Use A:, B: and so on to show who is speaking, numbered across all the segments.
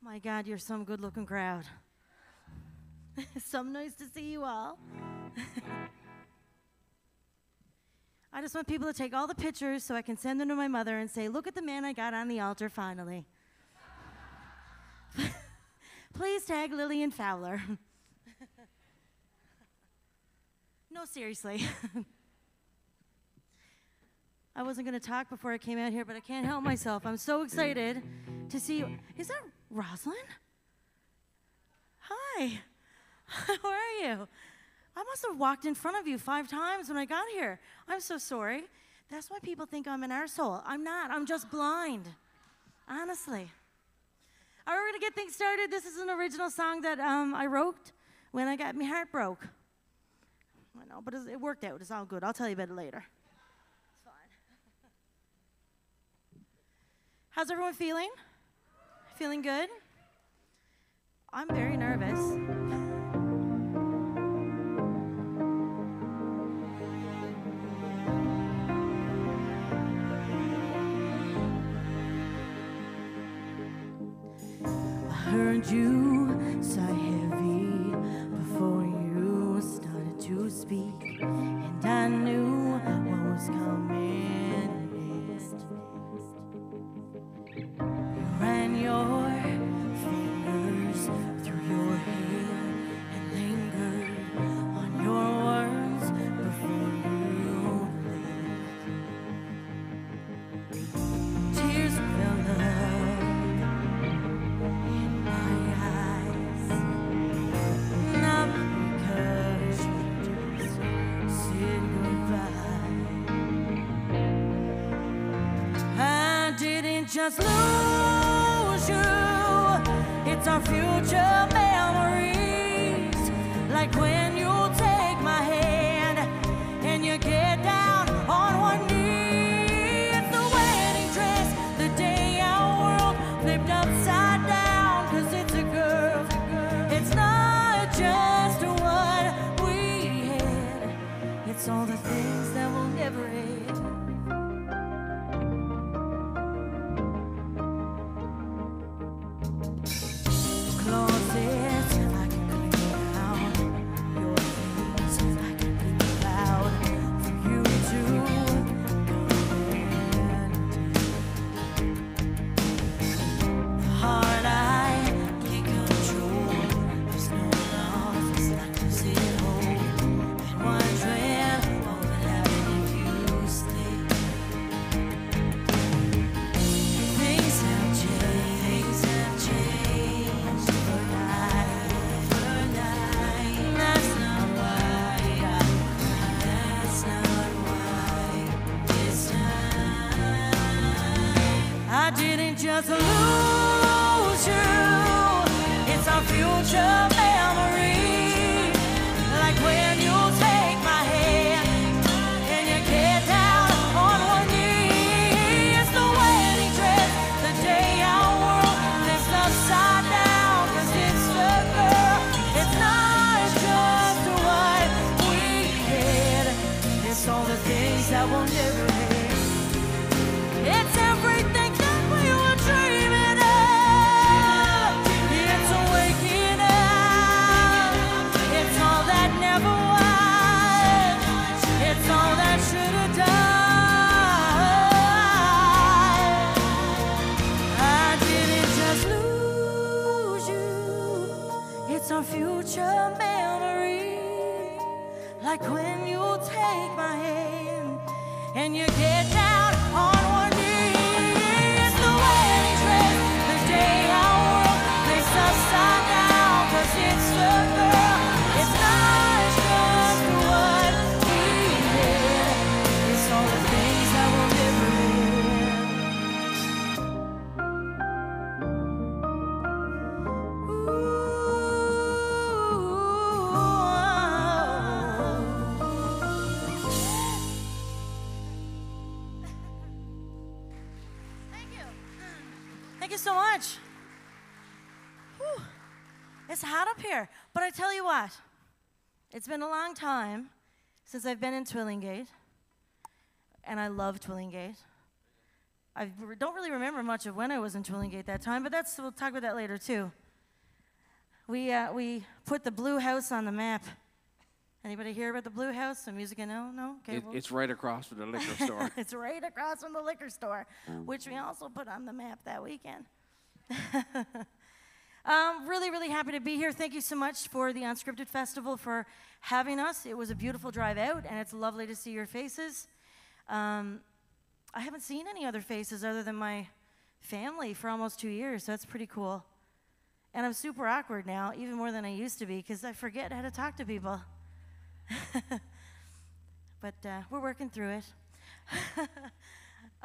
A: My God, you're some good-looking crowd. So nice to see you all. I just want people to take all the pictures so I can send them to my mother and say, look at the man I got on the altar finally. Please tag Lillian Fowler. No, seriously. I wasn't going to talk before I came out here, but I can't help myself. I'm so excited to see you. Is that Rosalind? Hi. How are you? I must have walked in front of you 5 times when I got here. I'm so sorry. That's why people think I'm an arsehole. I'm not. I'm just blind. Honestly. All right, we're going to get things started. This is an original song that I wrote when I got my heart broke. I know, but it worked out. It's all good. I'll tell you about it later. It's fine. How's everyone feeling? Feeling good? I'm very nervous. Heard you sigh heavy before you started to speak, and I knew what was coming next. You ran your fingers through your hair and lingered on your words before you left. Tears fell out. Just lose you. It's our future memories, like when you take my hand and you get down on one knee. It's the wedding dress, the day our world flipped upside down, 'cause it's a girl. It's not just what we had, it's all the things that will never end. Just lose you. It's our future memory, like when you take my hand and you get down on one knee. It's the wedding dress, the day our world flips upside down, 'cause it's the girl. It's not just what we had, it's all the things that will never end. It's everything dreaming of, it's waking up, it's all that never was, it's all that should have done. I didn't just lose you, it's our future memory, like when you take my hand and you get down on one knee. Upside down, 'cause it's the girl. It's not just what we had, it's all the things that will never Thank you. Thank you so much. It's hot up here, but I tell you what, it's been a long time since I've been in Twillingate, and I love Twillingate. don't really remember much of when I was in Twillingate that time, but we'll talk about that later too. We put the Blue House on the map. Anybody hear about the Blue House? The music? No? Okay.
B: It's right across from the liquor store.
A: It's right across from the liquor store, which we also put on the map that weekend. Really, really happy to be here. Thank you so much for the Unscripted Festival for having us. It was a beautiful drive out, and it's lovely to see your faces. I haven't seen any other faces other than my family for almost 2 years, so that's pretty cool. And I'm super awkward now, even more than I used to be, because I forget how to talk to people. But we're working through it.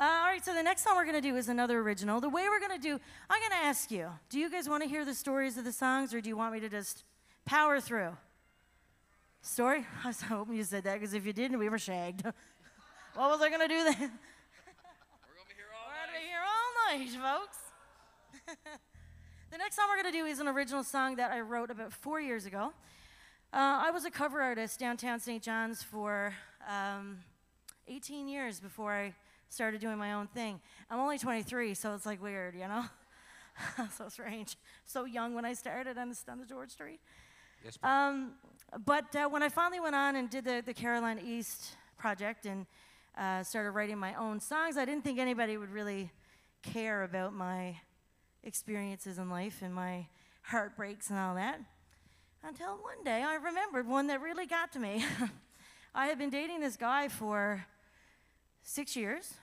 A: All right, so the next song we're going to do is another original. The way we're going to do, I'm going to ask you, do you guys want to hear the stories of the songs, or do you want me to just power through? Story? I was hoping you said that, because if you didn't, we were shagged. What was I going to do then?
B: We're going to be here all night.
A: We're going to be here all night, folks. The next song we're going to do is an original song that I wrote about 4 years ago. I was a cover artist downtown St. John's for 18 years before I started doing my own thing. I'm only 23, so it's like weird, you know? So strange. So young when I started on the George Street.
B: Yes,
A: but when I finally went on and did the Carolina East project and started writing my own songs, I didn't think anybody would really care about my experiences in life and my heartbreaks and all that. Until one day I remembered one that really got to me. I had been dating this guy for 6 years.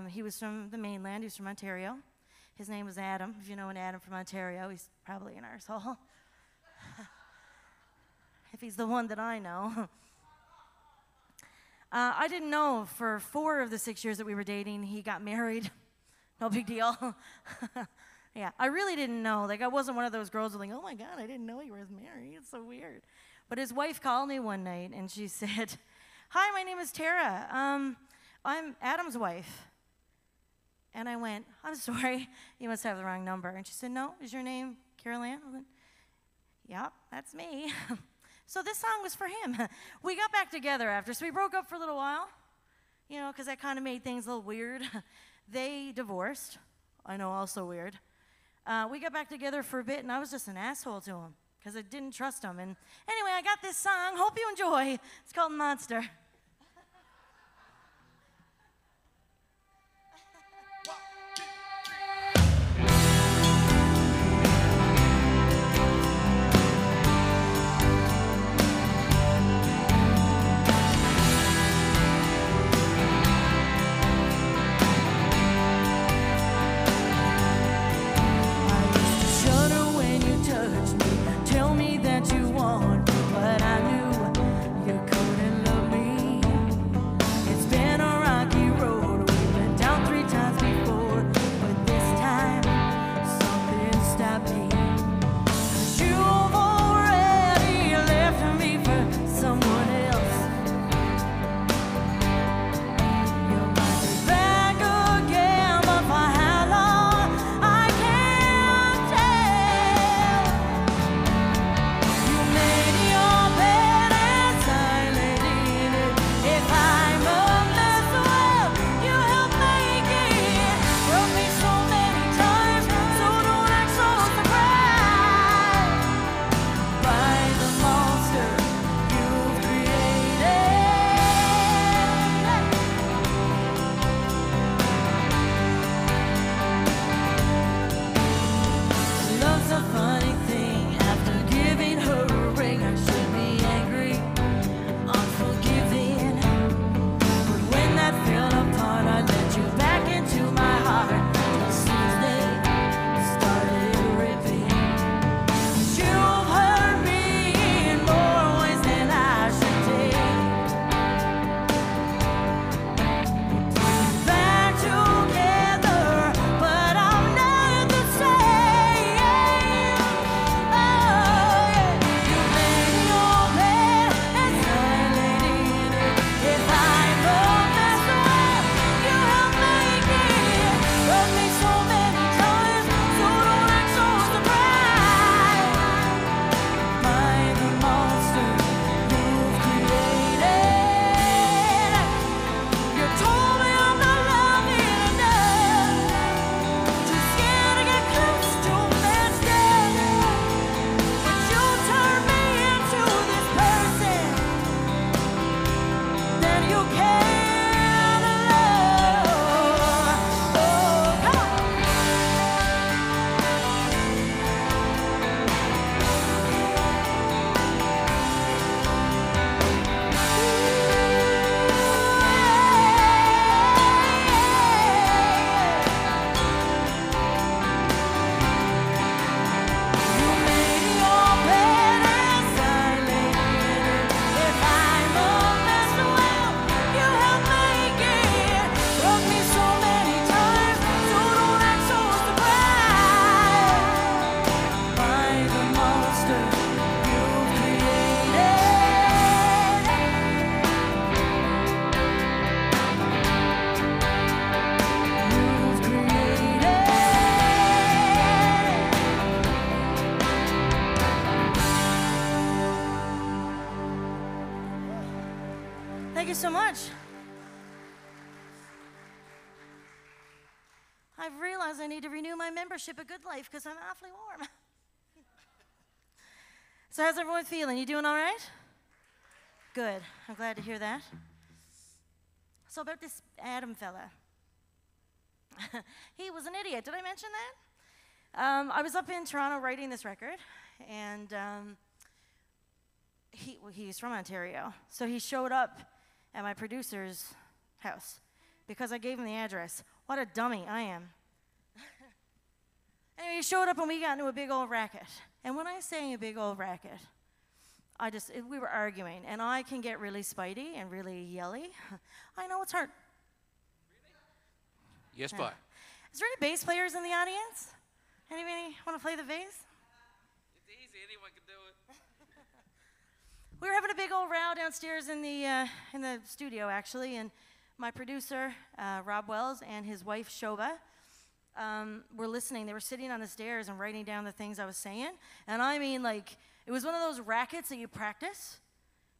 A: He was from the mainland. He was from Ontario. His name was Adam. If you know an Adam from Ontario, he's probably an arsehole. If he's the one that I know. I didn't know for 4 of the 6 years that we were dating, he got married. No big deal. Yeah, I really didn't know. Like, I wasn't one of those girls who were like, oh my God, I didn't know he was married. It's so weird. But his wife called me one night and she said, hi, my name is Tara. I'm Adam's wife. And I went, I'm sorry, you must have the wrong number. And she said, no, is your name Carol Ann? I went, yep, that's me. So this song was for him. We got back together after, so we broke up for a little while, you know, because that kind of made things a little weird. They divorced. I know, also weird. We got back together for a bit, and I was just an asshole to him because I didn't trust him. And anyway, I got this song. Hope you enjoy. It's called Monster.
C: Tell me that you want me, but I knew you couldn't love me.
A: Thank you so much. I've realized I need to renew my membership at Good Life because I'm awfully warm. So how's everyone feeling? You doing all right? Good. I'm glad to hear that. So about this Adam fella. He was an idiot. Did I mention that? I was up in Toronto writing this record, and he's from Ontario. So he showed up at my producer's house because I gave him the address. What a dummy I am. Anyway, he showed up and we got into a big old racket. And when I say a big old racket, we were arguing, and I can get really spitey and really yelly. I know it's hard.
B: Yes, bye.
A: Is there any bass players in the audience? Anybody want to play the bass?
B: It's easy. Anyone can do it.
A: We were having a big old row downstairs in the studio, actually, and my producer, Rob Wells, and his wife, Shoba, were listening. They were sitting on the stairs and writing down the things I was saying. And I mean, like, it was one of those rackets that you practice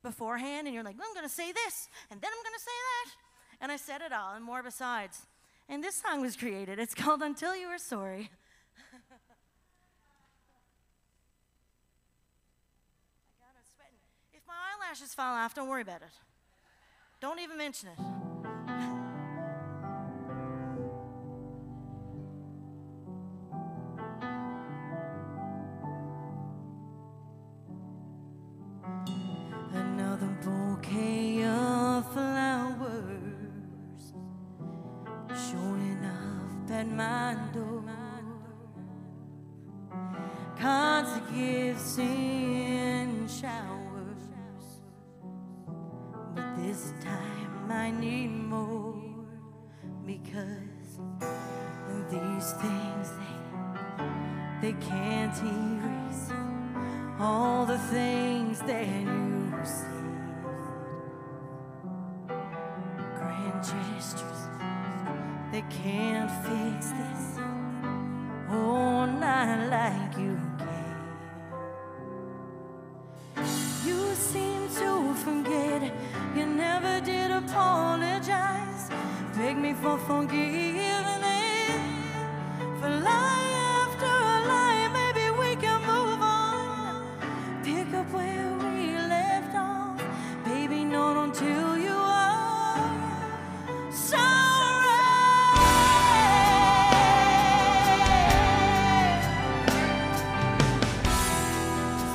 A: beforehand, and you're like, well, I'm going to say this, and then I'm going to say that. And I said it all, and more besides. And this song was created. It's called Until You Are Sorry. I'm sweating. If my eyelashes fall off, don't worry about it. Don't even mention it. Another bouquet of flowers showing up at my door. Cards of gifts in showers, but this time I need more, because these things, they can't erase all the things that you said. Grand gestures, they can't fix this. Oh, not like you can. You seem to forget you never did apologize. Beg me for forgiveness for lie after lie. Maybe we can move on, pick up where we left off. Baby, not until you are sorry.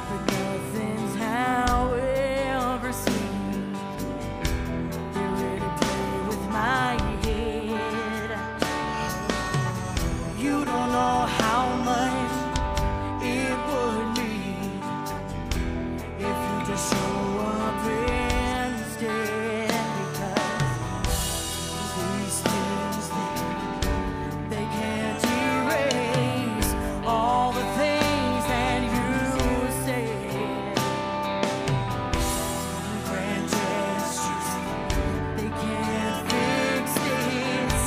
A: But nothing's how it ever seemed. They really play with my head. You don't know how much it would mean if you just show up instead. Because these things, they can't erase all the things that you said. Grand gestures, they can't fix this.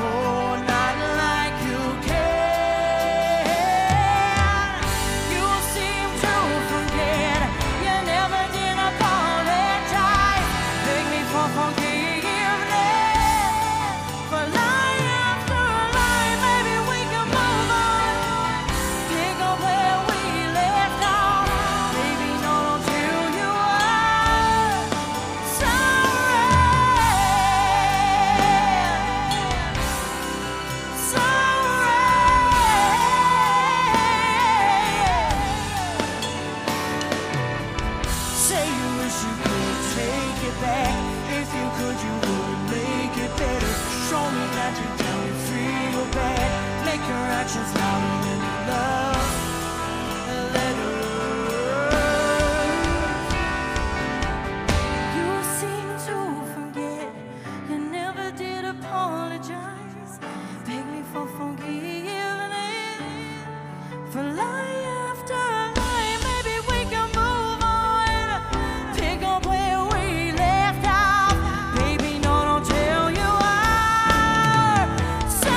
A: Oh, not like you can. You seem to forget you never did apologize. Beg me for forgiveness for lie after lie. Maybe we can move on, pick up where we left off. Baby, not until you are sorry. Say you wish you could take it back. If you could, you would make it better. Show me that you don't feel bad. Make your actions louder than your love letters. You seem to forget you never did apologize. Beg me for forgiveness for lie after lie. Maybe we can move on, pick up where we left off. Baby, not until you are sorry.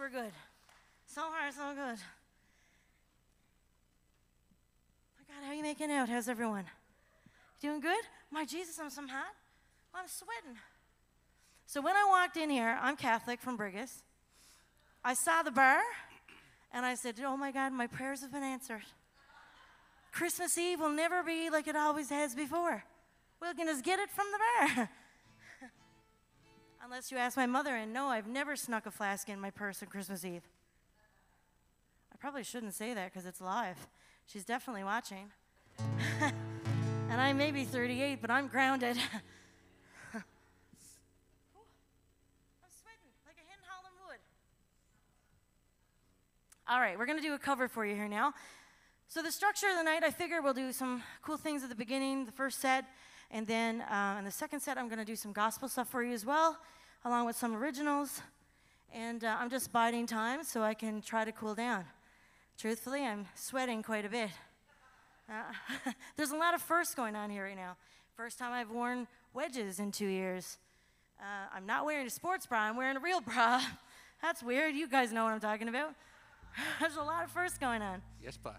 A: we're good. So far, so good. My God, how are you making out? How's everyone? Doing good? My Jesus, I'm so hot. I'm sweating. So when I walked in here, I'm Catholic from Brigus. I saw the bar, and I said, oh my God, my prayers have been answered. Christmas Eve will never be like it always has before. We're going to get it from the bar. Unless you ask my mother, and no, I've never snuck a flask in my purse on Christmas Eve. I probably shouldn't say that because it's live. She's definitely watching. And I may be 38, but I'm grounded. I'm sweating like a hen hauling wood. All right, we're going to do a cover for you here now. So the structure of the night, I figure we'll do some cool things at the beginning, the first set, and then in the second set, I'm going to do some gospel stuff for you as well, along with some originals. And I'm just biding time so I can try to cool down. Truthfully, I'm sweating quite a bit. There's a lot of firsts going on here right now. First time I've worn wedges in 2 years. I'm not wearing a sports bra, I'm wearing a real bra. That's weird, you guys know what I'm talking about. There's a lot of firsts going on.
B: Yes, bye.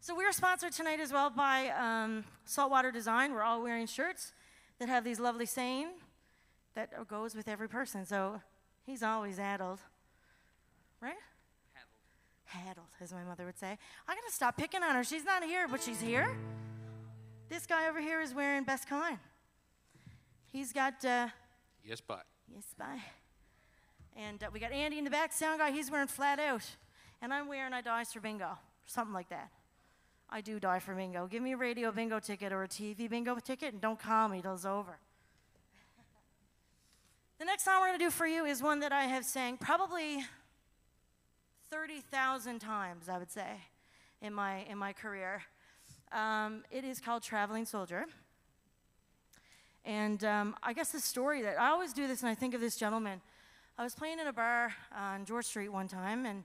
A: So we're sponsored tonight as well by Saltwater Design. We're all wearing shirts that have these lovely saying that goes with every person. So he's always addled, right? Haddled, as my mother would say. I gotta stop picking on her. She's not here, but she's here. This guy over here is wearing best kind. He's got
B: Yes, bye.
A: yes, bye. And we got Andy in the back, sound guy. He's wearing flat out, and I'm wearing I dies for bingo, something like that. I do die for bingo. Give me a radio bingo ticket or a TV bingo ticket, and don't call me till it's over. The next song we're gonna do for you is one that I have sang probably 30,000 times, I would say, in my career. It is called Traveling Soldier. And I guess the story that, I always do this and I think of this gentleman. I was playing in a bar on George Street one time, and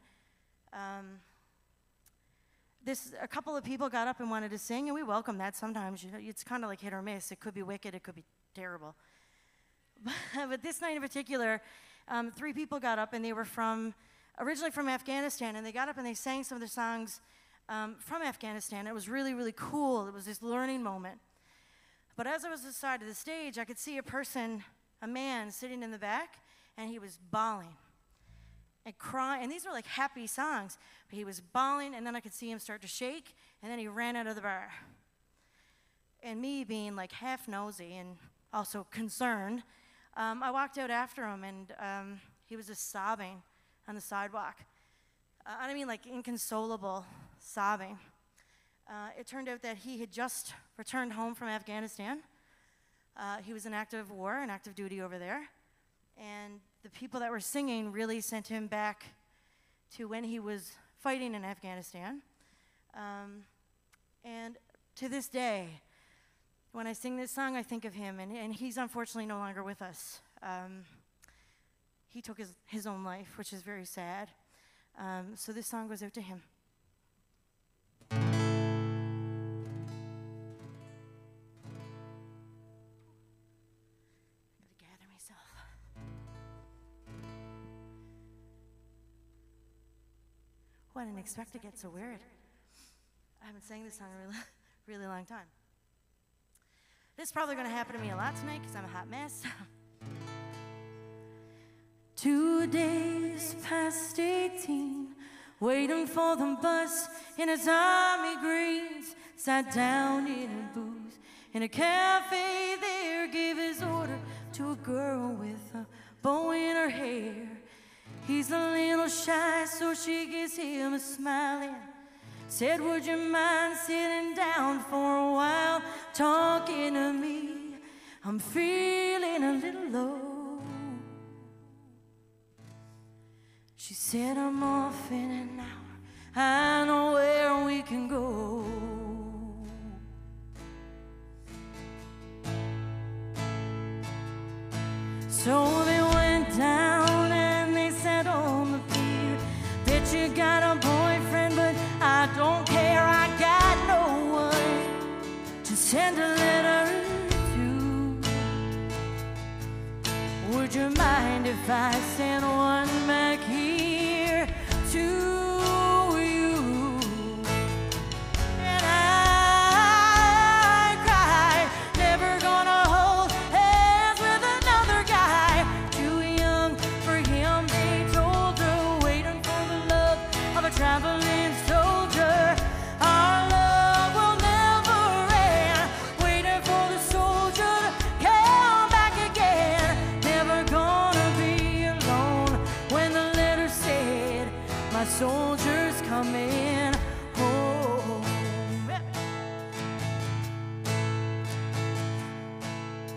A: a couple of people got up and wanted to sing, and we welcome that sometimes. You know, it's kind of like hit or miss. It could be wicked, it could be terrible. But this night in particular, 3 people got up, and they were originally from Afghanistan, and they got up and they sang some of the songs from Afghanistan. It was really, really cool. It was this learning moment. But as I was at the side of the stage, I could see a man sitting in the back, and he was bawling and crying. And these were like happy songs, but he was bawling, and then I could see him start to shake, and then he ran out of the bar. And me being like half nosy and also concerned, I walked out after him, and he was just sobbing on the sidewalk. I mean, like inconsolable sobbing. It turned out that he had just returned home from Afghanistan. He was in active war and active duty over there. And the people that were singing really sent him back to when he was fighting in Afghanistan. And to this day, when I sing this song, I think of him, and he's unfortunately no longer with us. He took his own life, which is very sad. So this song goes out to him. Gotta gather myself. Oh, I didn't expect to get so weird. I haven't sang this song in a really, really long time. This is probably going to happen to me a lot tonight because I'm a hot mess. 2 days past 18, waiting for the bus in his army greens, sat down in a booth in a cafe there, gave his order to a girl with a bow in her hair. He's a little shy, so she gives him a smile and said, would you mind sitting down for a while, talking to me? I'm feeling a little low. She said, I'm off in an hour, I know where we can go. So they went down and they sat on the pier. Bet you got a boyfriend, but I don't care, I got no one to send a letter to. Would you mind if if I sent one back here to you? And I cried, never gonna hold hands with another guy. Too young for him, they told her, waiting for the love of a traveling soldier. Our love will never end, waiting for the soldier to come back again. Never gonna be alone when the letter said, my soldier's coming home.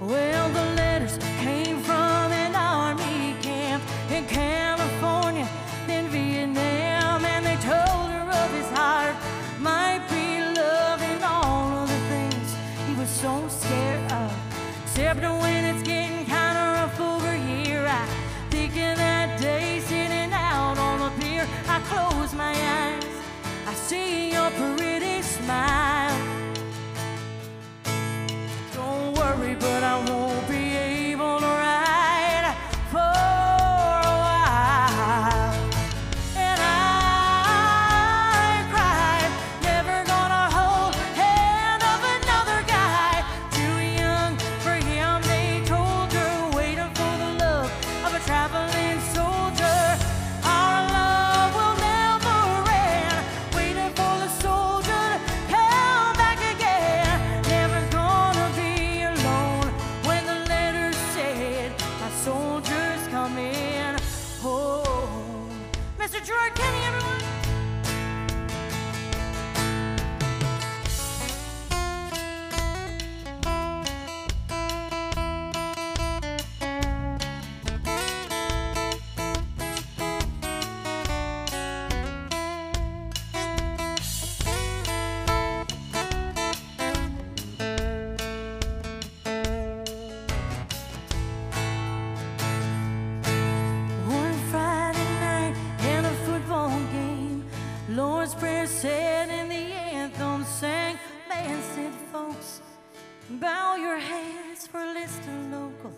A: Well, the letters came from an army camp in California, then Vietnam, and they told her of his heart might be love and all of the things he was so scared of. Except when it's getting kind of rough over here, I think of that day sitting out on the pier. I close my eyes, I see your pretty smile. Don't worry, but I won't be able to ride for a while. And I cried, never gonna hold hand of another guy. Too young for him, they told her, waiting for the love of a traveling soldier. Our love will never end, waiting for the soldier to come back again. Never gonna be alone when the letter said, my soldier's coming home. Mr. George Kenny, everyone. One Friday night in a football game, Lord's Prayer said and the anthem sang. Man said, folks, bow your heads for a list of local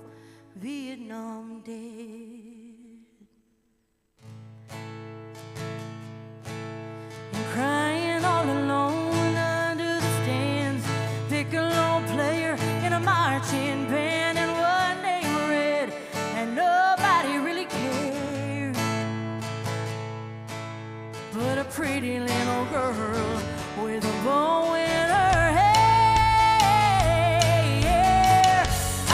A: Vietnam dead. And crying all alone under the stands, piccolo player in a marching band, and one name read, and nobody really cared but a pretty little girl with a bow in her hair. I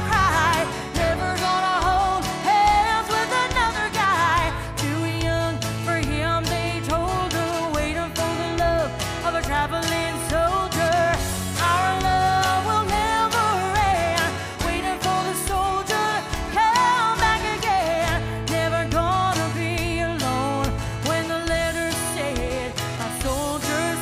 A: cried, never gonna hold hands with another guy. Too young for him, they told her, waiting for the love of a traveling soldier. Our love will never end, waiting for the soldier to come back again. Never gonna be alone when the letter said, my soldier's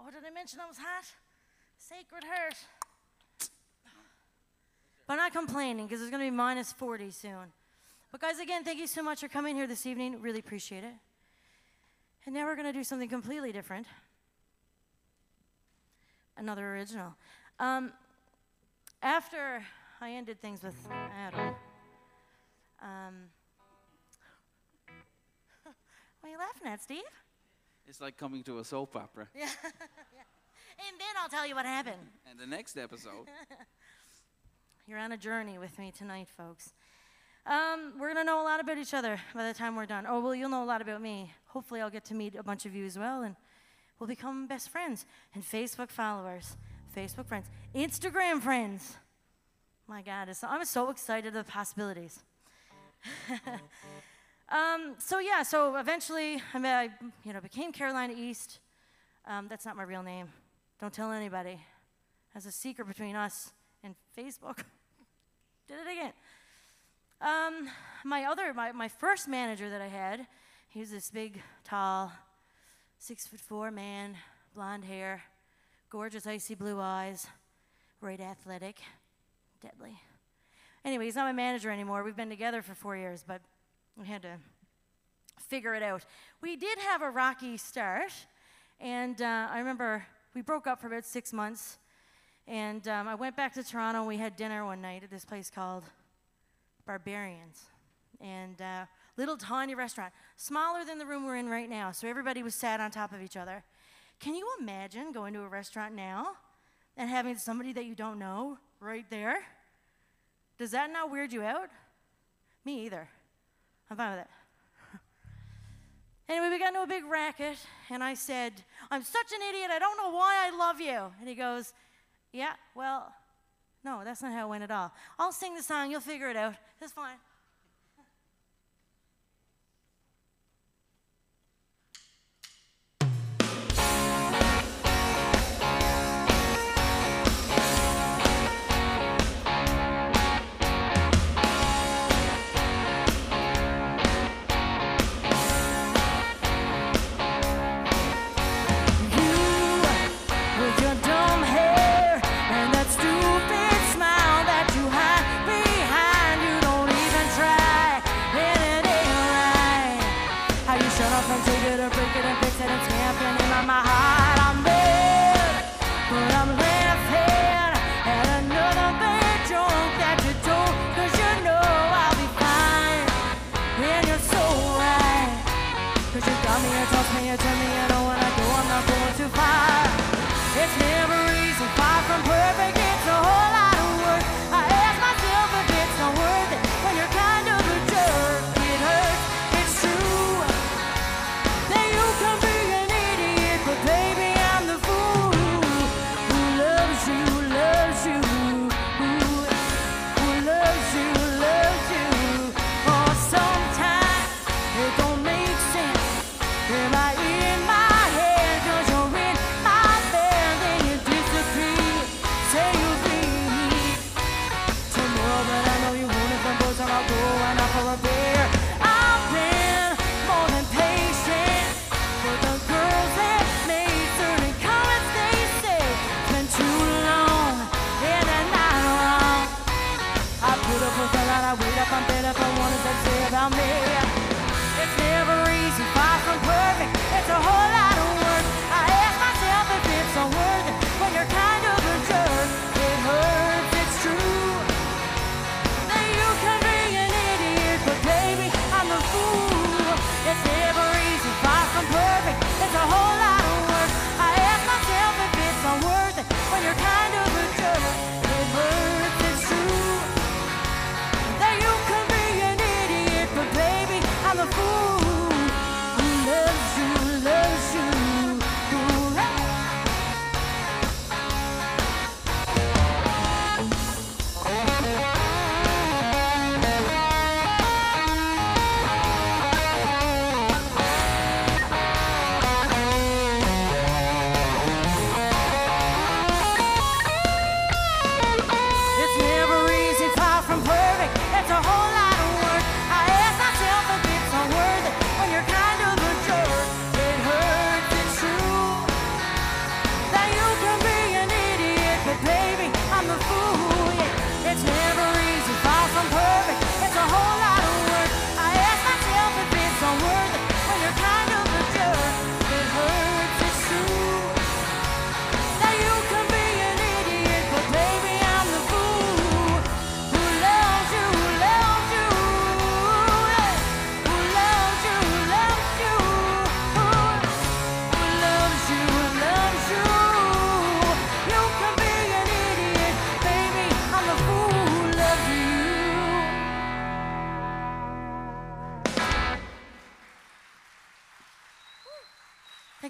A: Oh, did I mention I was hot? Sacred Heart. But I'm not complaining because it's going to be minus 40 soon. But guys, again, thank you so much for coming here this evening. Really appreciate it. And now we're going to do something completely different. Another original. After I ended things with Adam, what are you laughing at, Steve?
B: It's like coming to a soap opera.
A: Yeah. And then I'll tell you what happened.
B: And the next episode.
A: You're on a journey with me tonight, folks. We're going to know a lot about each other by the time we're done. Oh, well, you'll know a lot about me. Hopefully I'll get to meet a bunch of you as well, and we'll become best friends and Facebook followers, Facebook friends, Instagram friends. My God, I'm so excited at the possibilities. So eventually I became Carolina East. That's not my real name. Don't tell anybody. That's a secret between us and Facebook. Did it again. My first manager that I had, he was this big, tall, 6'4" man, blonde hair, gorgeous icy blue eyes, right athletic, deadly. Anyway, he's not my manager anymore. We've been together for 4 years, but we had to figure it out. We did have a rocky start, and I remember we broke up for about 6 months, and I went back to Toronto, and we had dinner one night at this place called Barbarians, and little tiny restaurant, smaller than the room we're in right now, so everybody was sat on top of each other. Can you imagine going to a restaurant now and having somebody that you don't know right there? Does that not weird you out? Me either. I'm fine with it. Anyway, we got into a big racket, and I said, I'm such an idiot, I don't know why I love you. And he goes, yeah, well, no, that's not how it went at all. I'll sing the song, you'll figure it out. It's fine. Stupid smile that you hide behind, you don't even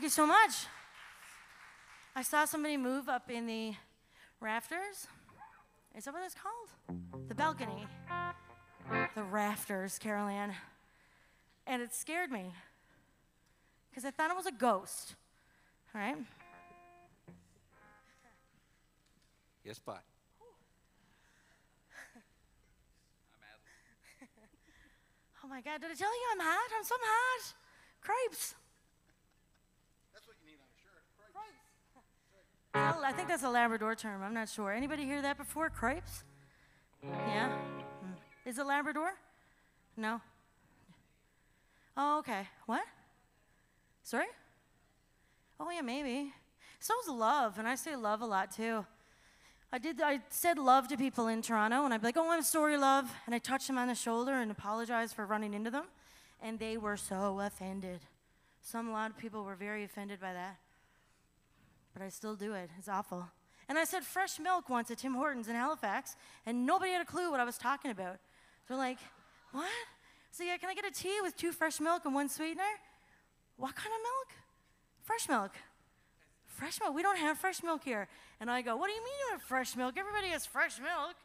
A: you so much. I saw somebody move up in the rafters. Is that what it's called? The balcony. The rafters, Carol Ann. And it scared me because I thought it was a ghost. All right?
B: Yes, bud.
A: Oh my God, did I tell you I'm hot? I'm so hot. Crepes.
C: That's what you need on a shirt. Crepes.
A: I think that's a Labrador term. I'm not sure. Anybody hear that before? Crepes? Yeah? Is it Labrador? No? Oh, okay. What? Sorry? Oh, yeah, maybe. So's love, and I say love a lot, too. I said love to people in Toronto, and I'd be like, oh, I'm sorry, love. And I touched them on the shoulder and apologized for running into them, and they were so offended. A lot of people were very offended by that. But I still do it. It's awful. And I said fresh milk once at Tim Hortons in Halifax, and nobody had a clue what I was talking about. They're like, what? So yeah, can I get a tea with 2 fresh milk and 1 sweetener? What kind of milk? Fresh milk. Fresh milk? We don't have fresh milk here. And I go, what do you mean you have fresh milk? Everybody has fresh milk.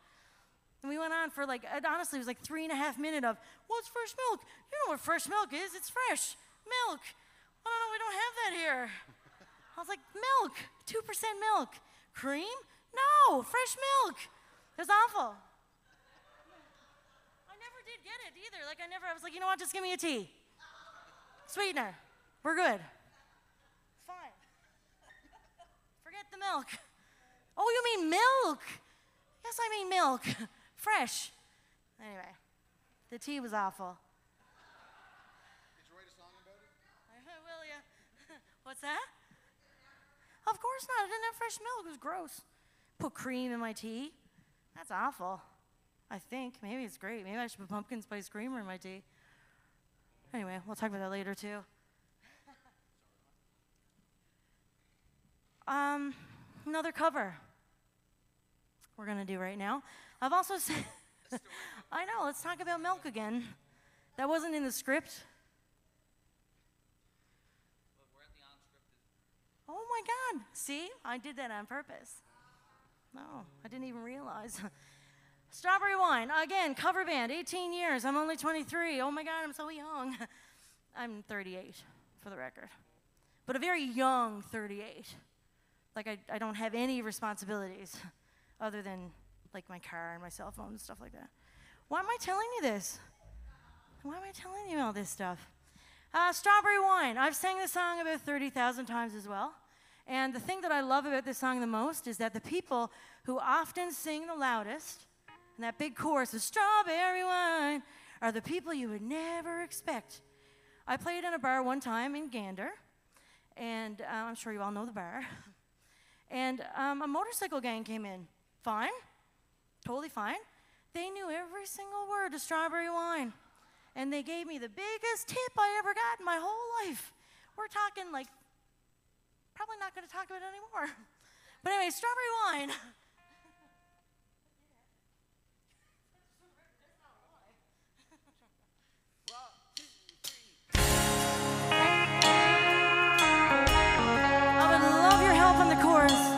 A: And we went on for like, honestly, it was like 3.5 minutes of, what's fresh milk? You know what fresh milk is. It's fresh milk. Oh, no, we don't have that here. I was like, milk, 2% milk. Cream? No, fresh milk. It was awful. I never did get it either. I was like, you know what, just give me a tea. Sweetener. We're good. Fine. Forget the milk. Oh, you mean milk? Yes, I mean milk. Fresh. Anyway, the tea was awful.
C: Did you write a song about it?
A: Will ya? What's that? Of course not. I didn't have fresh milk. It was gross. Put cream in my tea. That's awful. I think. Maybe it's great. Maybe I should put pumpkin spice creamer in my tea. Anyway, we'll talk about that later, too. Another cover we're going to do right now. I've also said... I know. Let's talk about milk again. That wasn't in the script. Oh my God. See? I did that on purpose. No, I didn't even realize. Strawberry Wine. Again, cover band, 18 years. I'm only 23. Oh my God, I'm so young. I'm 38, for the record. But a very young 38. Like, I don't have any responsibilities other than, like, my car and my cell phone and stuff like that. Why am I telling you this? Why am I telling you all this stuff? Strawberry Wine. I've sang this song about 30,000 times as well. And the thing that I love about this song the most is that the people who often sing the loudest, and that big chorus of strawberry wine, are the people you would never expect. I played in a bar one time in Gander, and I'm sure you all know the bar. And a motorcycle gang came in. Fine. Totally fine. They knew every single word to Strawberry Wine. And they gave me the biggest tip I ever got in my whole life. We're talking like, probably not going to talk about it anymore. But anyway, Strawberry Wine. I would love your help on the chorus.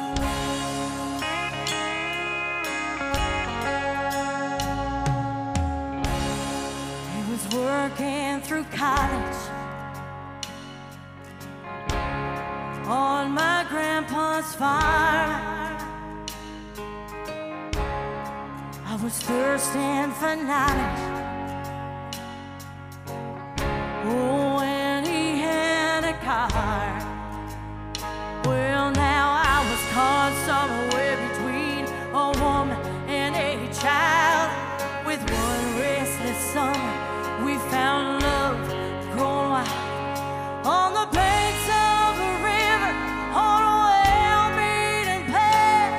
A: Working through college on my grandpa's farm. I was thirsting for knowledge. Oh, and he had a car. Well, now I was caught somewhere between a woman and a child. With one restless summer, we found love growing wild on the banks of a river, on a well-beaten path.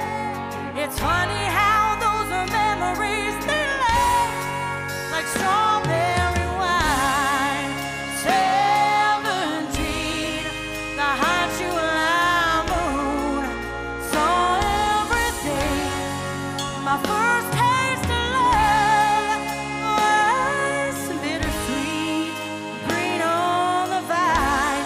A: It's funny how those are memories, they last like strawberry wine. 17, the hot July moon saw everything. My first taste of love was bittersweet, green on the vine.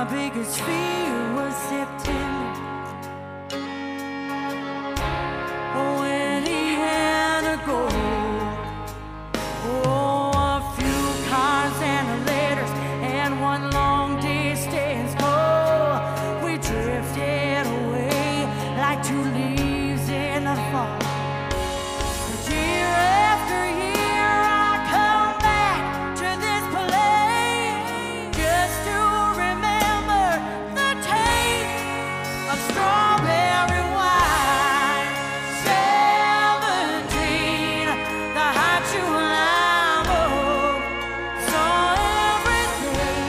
A: my biggest fear was September, when he had to go. Oh, a few cards and letters and one long distance call. We drifted away like two leaves in the fall. But year after year I come back to this place just to remember the taste of strawberry wine. 17, the hot July moon, saw everything.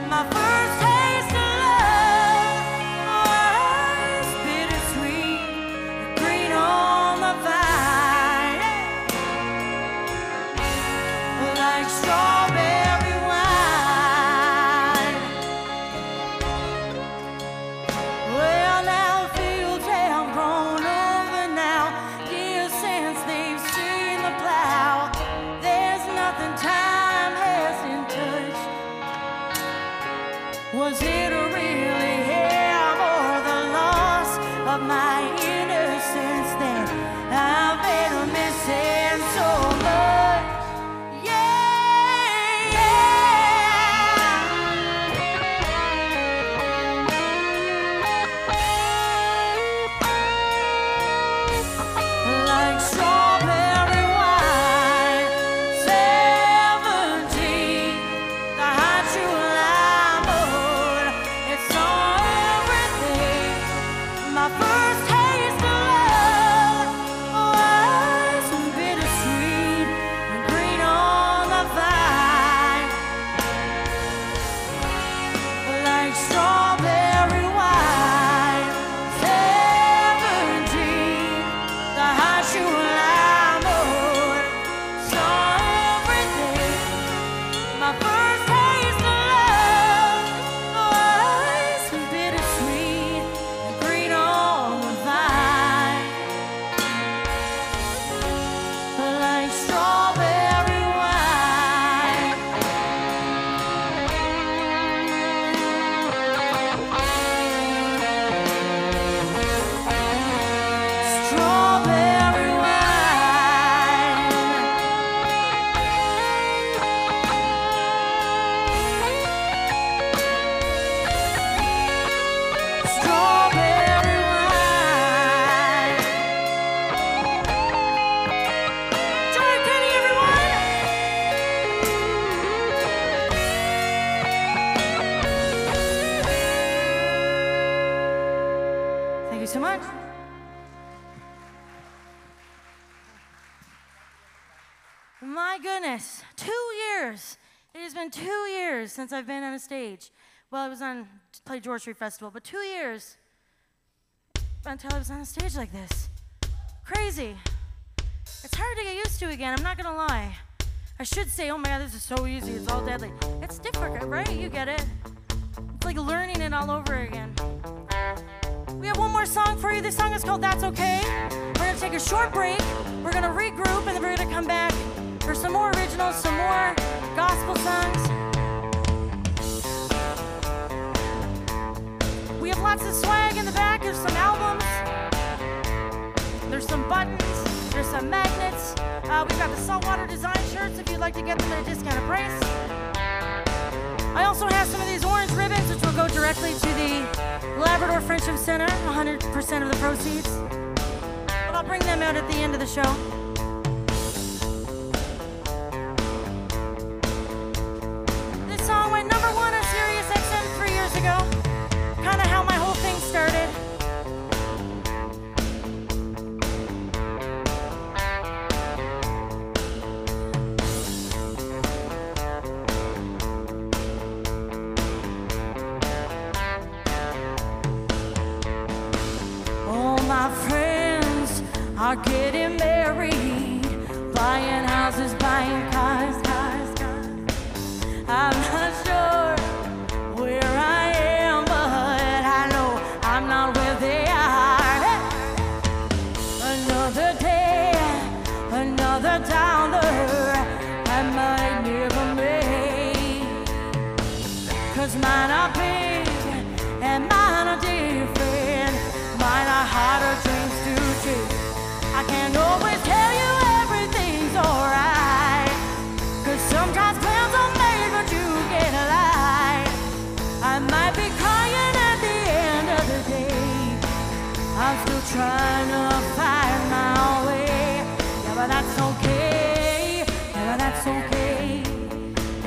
A: My first taste of love was bittersweet, green on the vine, like strawberry wine. Well, now fields have grown over now, years since they've seen the plow. There's nothing time hasn't touched. Was it really him or the loss of my innocence that I've been missing so much? Yeah, like strawberry wine. 17, the hot July moon, it saw everything. My first taste of love was bittersweet and green on the vine, like strawberry wine. 17, the hot July moon, saw everything. My first taste of love was bittersweet and green on the vine, like strawberry wine. Strawberry wine. Strawberry wine. Joy Penny, everyone. Thank you so much. My goodness, 2 years. It has been 2 years since I've been on a stage. Well, I was on Play George Street Festival, but 2 years until I was on a stage like this. Crazy. It's hard to get used to again, I'm not gonna lie. I should say, oh my God, this is so easy, it's all deadly. It's different, right? You get it. It's like learning it all over again. We have one more song for you. This song is called That's Okay. We're gonna take a short break. We're gonna regroup, and then we're gonna come back for some more originals, some more gospel songs. We have lots of swag in the back. There's some albums. There's some buttons. There's some magnets. We've got the saltwater design shirts if you'd like to get them at a discounted price. I also have some of these orange ribbons, which will go directly to the Labrador Friendship Center, 100% of the proceeds. But I'll bring them out at the end of the show. This song went number 1 on Sirius XM 3 years ago. Kind of how my whole thing started. All my friends are getting married, buying houses, buying cars. I'm not sure where I am, but I know I'm not where they are. Another day, another dollar I might never make, 'cause mine are big.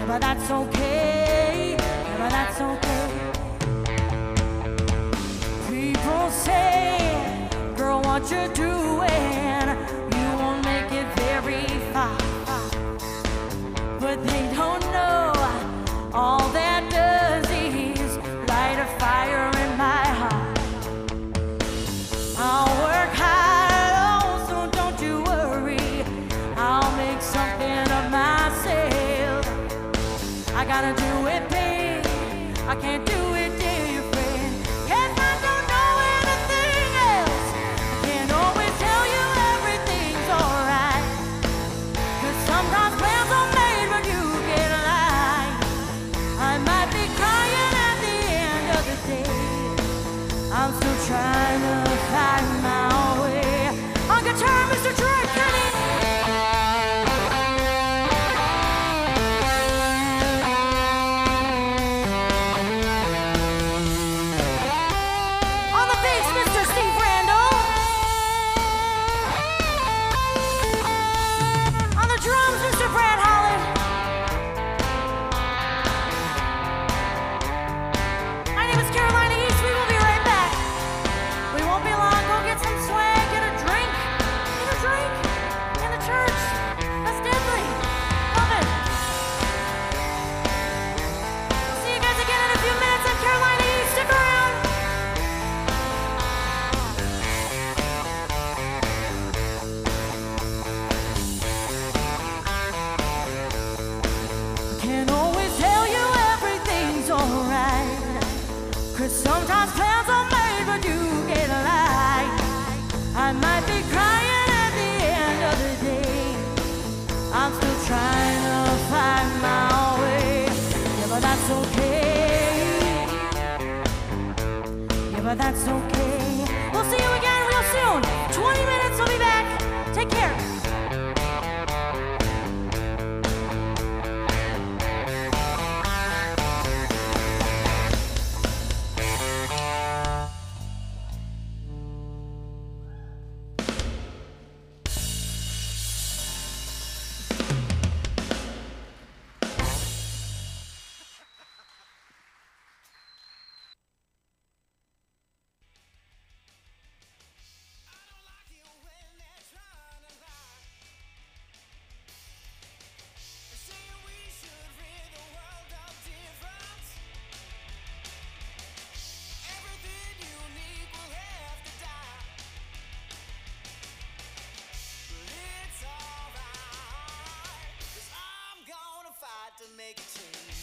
A: but that's okay. Yeah, but that's okay. People say, girl, what you're doing, you won't make it very far. But they don't know all that does is light a fire in my heart. I'll work hard, oh, so don't you worry. I'll make something of myself. I gotta do it, babe. I can't do it, dear friend. If I don't know anything else, I can't always tell you everything's alright. 'Cause sometimes plans are made when you get alive. I might be crying at the end of the day. I'm still trying to find my way. On guitar, Mr. Troy Kenny. On the bass, Mr. Steve Randall. On the drums, Mr. Brad Holland. My name is Carolina East. We will be right back. We won't be long. Go get some swag, get a drink. Get a drink in the church. That's deadly. Love it. See you guys again in a few minutes at Carolina East. Stick around. Can't always tell you everything's alright. 'Cause sometimes plans are made when you get alive. I might be crying at the end of the day. I'm still trying to find my way. Yeah, but that's okay. Yeah, but that's okay. We'll see you again real soon. 20 minutes, we'll be back. Take care.
D: To make a change.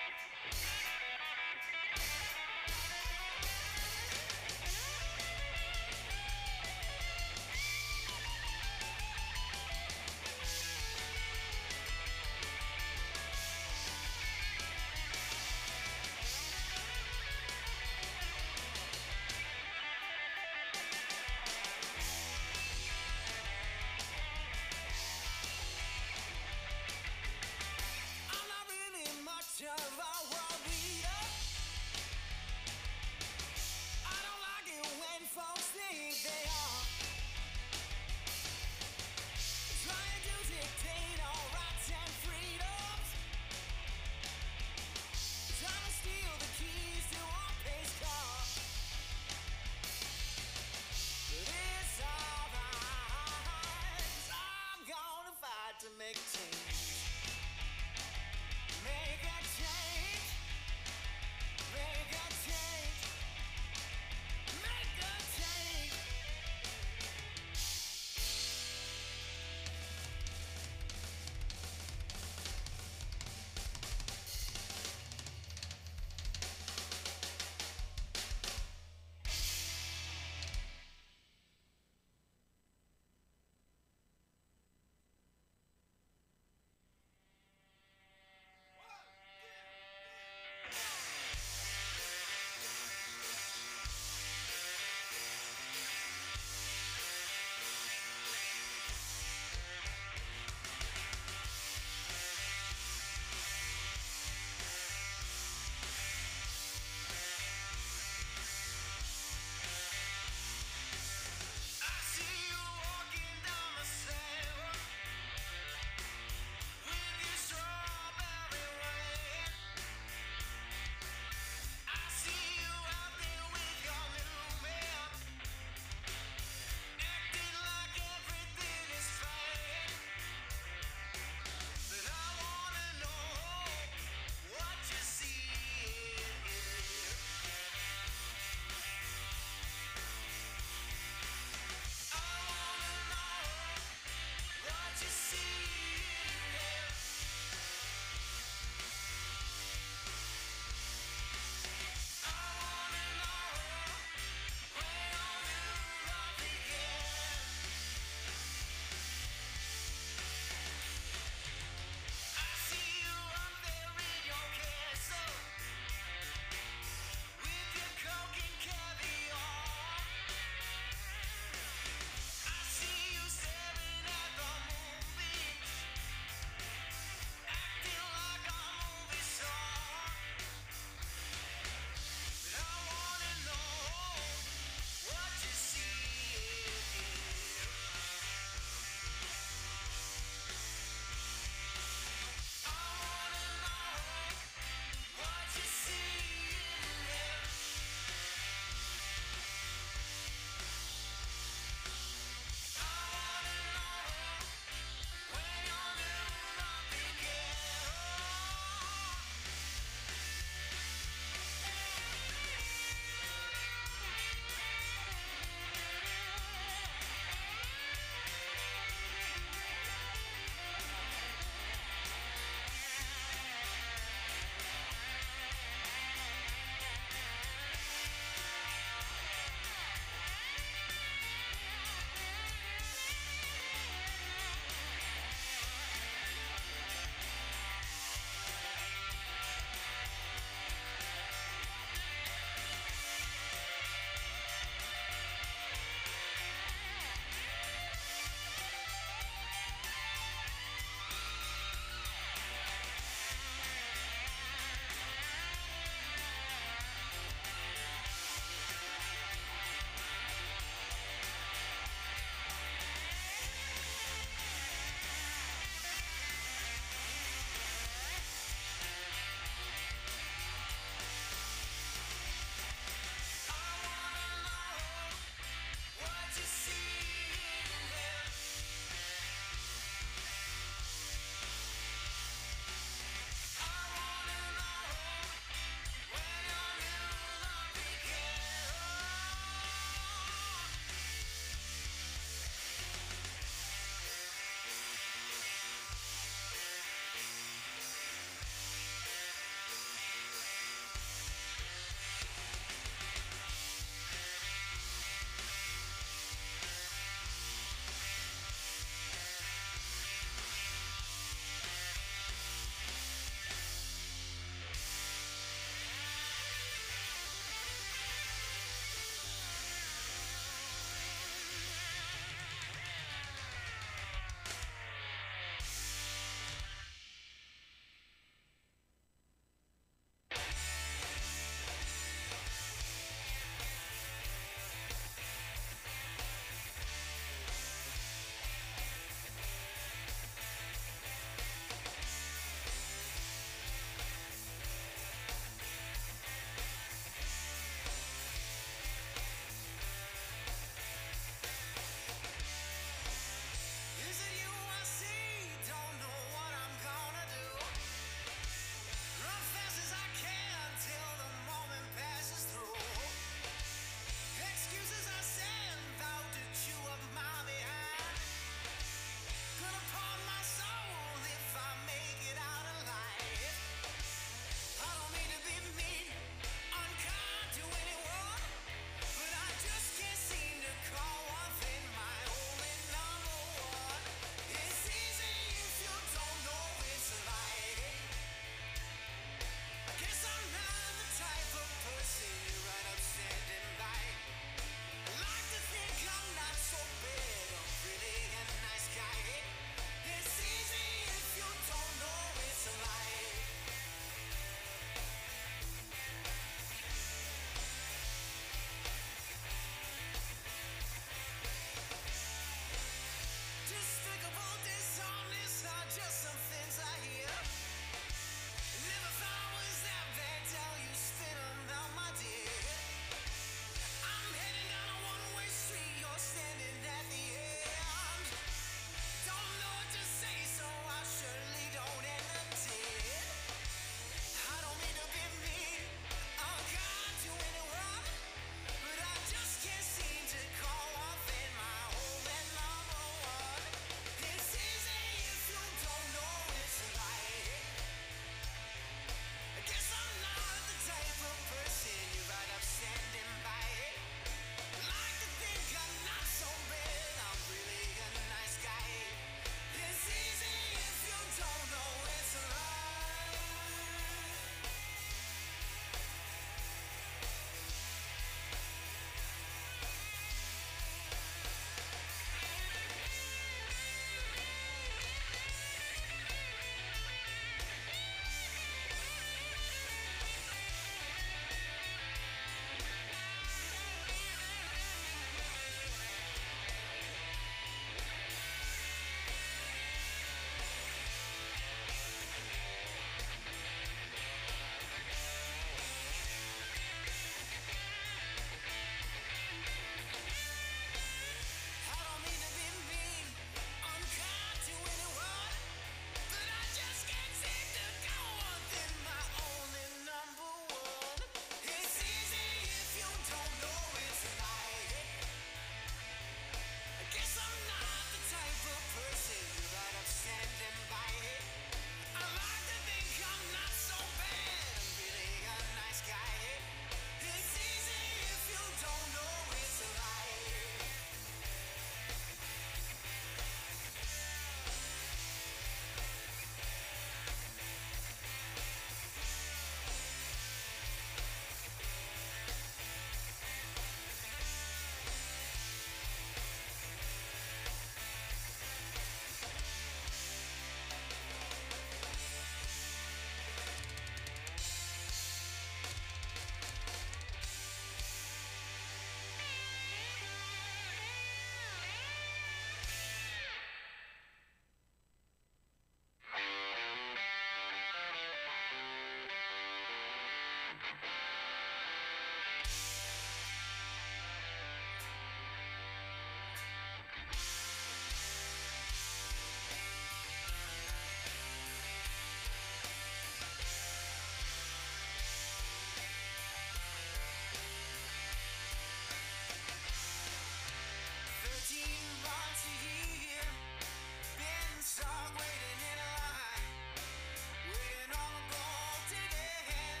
D: Waiting on a gold ticket,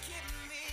D: keeping me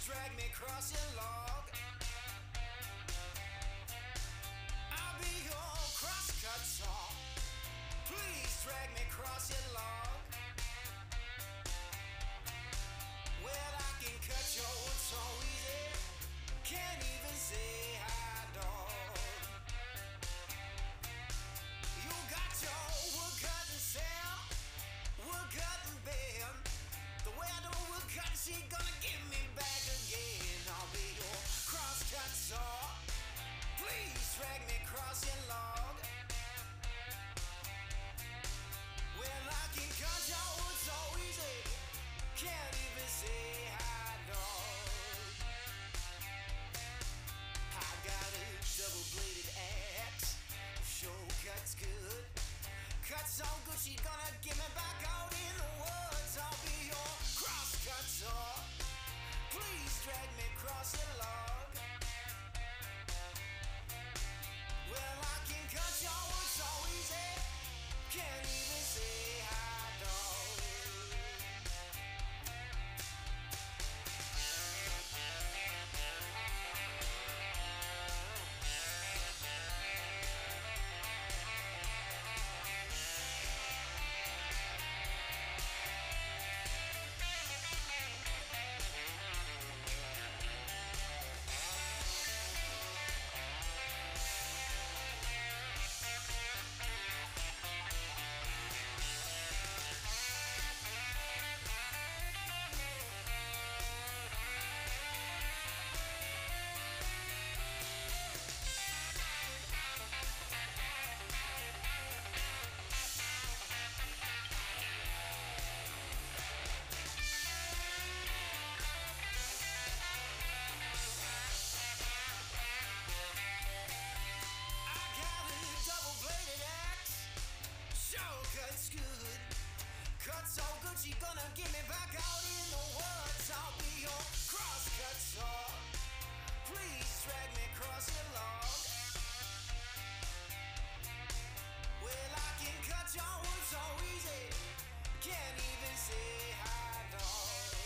D: drag me across your log. I'll be your crosscut saw. Please drag me across your log. Well, I can cut your wood so easy. Can't even say hi, dog. You got your wood cutting Sam, wood cutting Ben. The way I do wood cutting, she gonna give me back again. I'll be your crosscut saw. Please drag me across your log. Well, I can cut your wood so easy. Can't even say hi, dog. I got a double-bladed axe. Sure cuts good. Cuts so good, she gonna give me back out in the woods. I'll be your crosscut saw. Please drag me across your log. Well, I can cut your wood so easy. Can't even say hi, dog. So good, she gonna give me back out in the woods. I'll be your crosscut saw. Please drag me across your log. Well, I can cut your wood so easy. Can't even say hi, dog.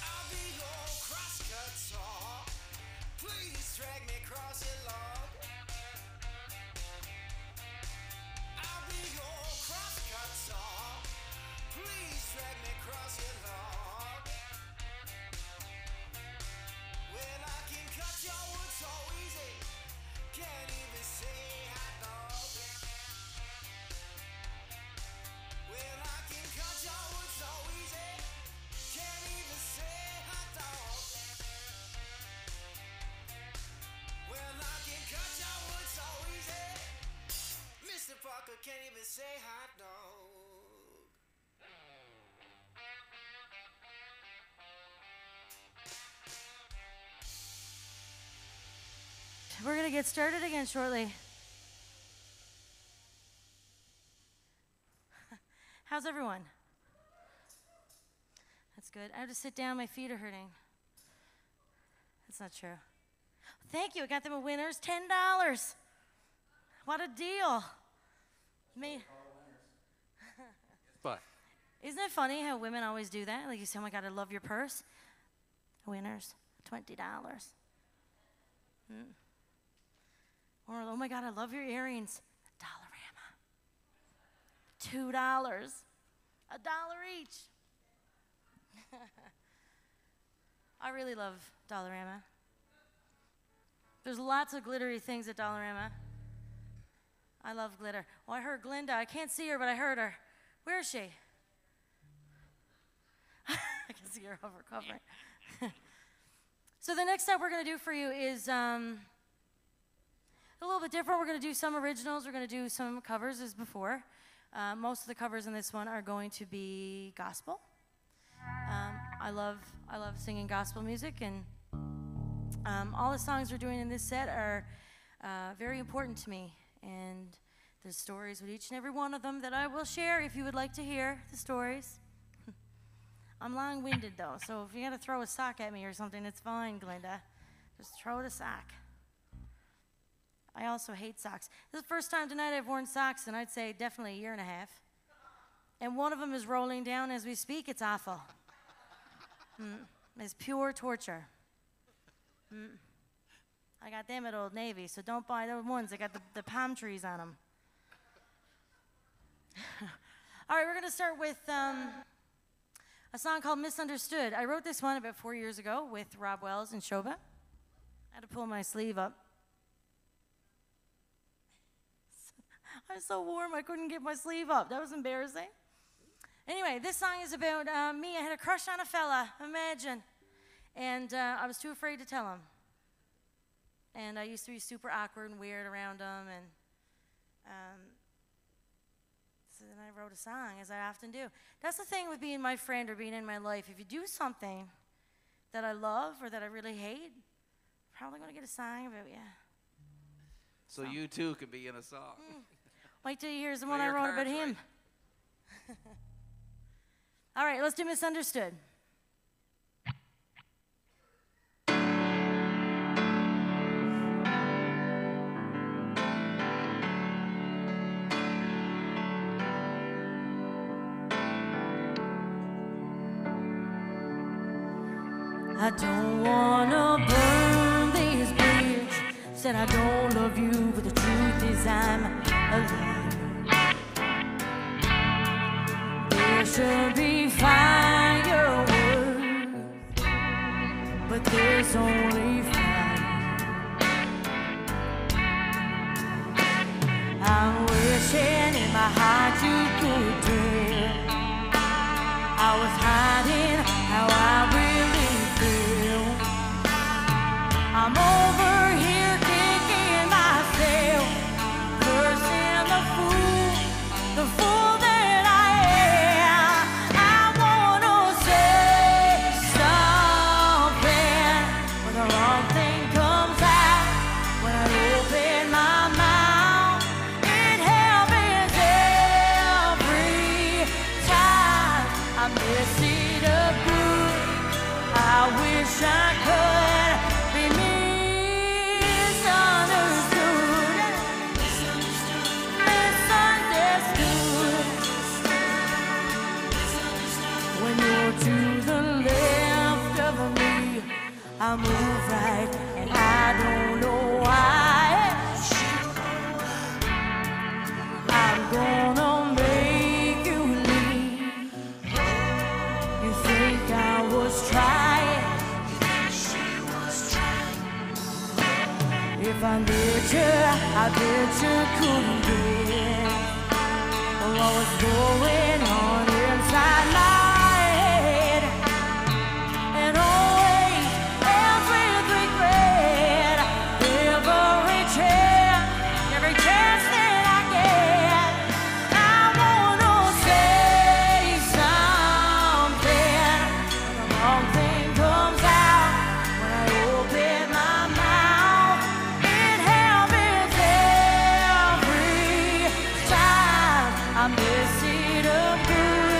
D: I'll be your crosscut saw. Please drag me across your log. I'll be your crosscut saw. Please drag me across your log. Well, I can cut your wood so easy. Can't even say hi, dog. Well, I can cut your wood so easy. Can't even say hi, dog. Well, I can cut your wood so easy. Mr. Parker can't even say hot dog.
A: We're going to get started again shortly. How's everyone? That's good. I have to sit down. My feet are hurting. That's not true. Thank you. I got them a winners. $10. What a deal.
B: But
A: Isn't it funny how women always do that? Like you say, oh my God, I love your purse. Winners, $20. Or, oh my God, I love your earrings. Dollarama. $2. $1 each. I really love Dollarama. There's lots of glittery things at Dollarama. I love glitter. Oh, I heard Glinda. I can't see her, but I heard her. Where is she? I can see her over covering. So the next step we're going to do for you is a little bit different. We're going to do some originals. We're going to do some covers as before. Most of the covers in this one are going to be gospel. I love singing gospel music, and all the songs we're doing in this set are very important to me. And there's stories with each and every one of them that I will share if you would like to hear the stories. I'm long-winded, though, so if you got to throw a sock at me or something, it's fine, Glinda. Just throw the sock. I also hate socks. This is the first time tonight I've worn socks, and I'd say definitely a year and a half. And one of them is rolling down as we speak. It's awful. It's pure torture. I got them at Old Navy, so don't buy those ones. They got the palm trees on them. All right, we're going to start with a song called Misunderstood. I wrote this one about 4 years ago with Rob Wells and Shoba. I had to pull my sleeve up. I'm so warm, I couldn't get my sleeve up. That was embarrassing. Anyway, this song is about me. I had a crush on a fella, imagine. And I was too afraid to tell him. And I used to be super awkward and weird around him. And so then I wrote a song, as I often do. That's the thing with being my friend or being in my life. If you do something that I love or that I really hate, I'm probably going to get a song about you.
B: So you too can be in a song.
A: Wait till you hear the one I wrote about him. All right, let's do Misunderstood. I don't wanna burn these bridges. Said I don't love you, but the truth is I'm alone. There should be fireworks, but there's only fire. I'm wishing in my heart you could tell I was hiding how I really feel. I'm over here kicking myself, cursing the fool that I am. I wanna say something, but the wrong thing comes out when I open my mouth. It happens every time. I mess it up good. I wish I could be misunderstood. When you're to the left of me, I move right, and I don't know why. I'm gonna make you leave. You think I was trying? If I let you, I bet you couldn't get what was going on inside my head. And always ends with regret. Every chance that I get, I wanna say something. The wrong thing comes out when I open my mouth. It happens every time. I mess it up good.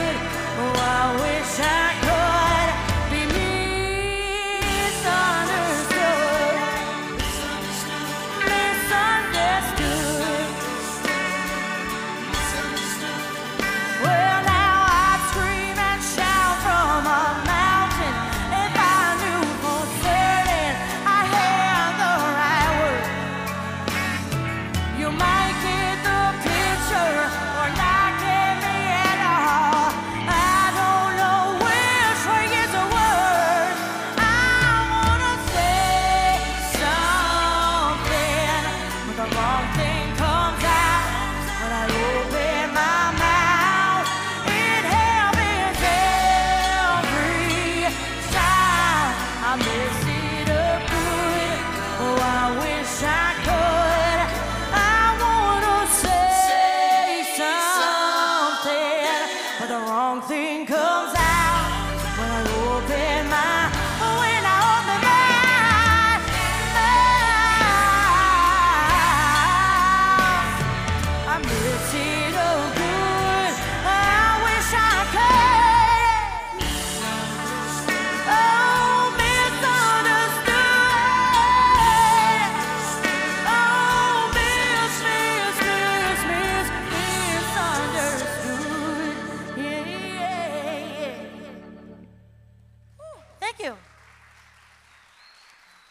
A: Thank you.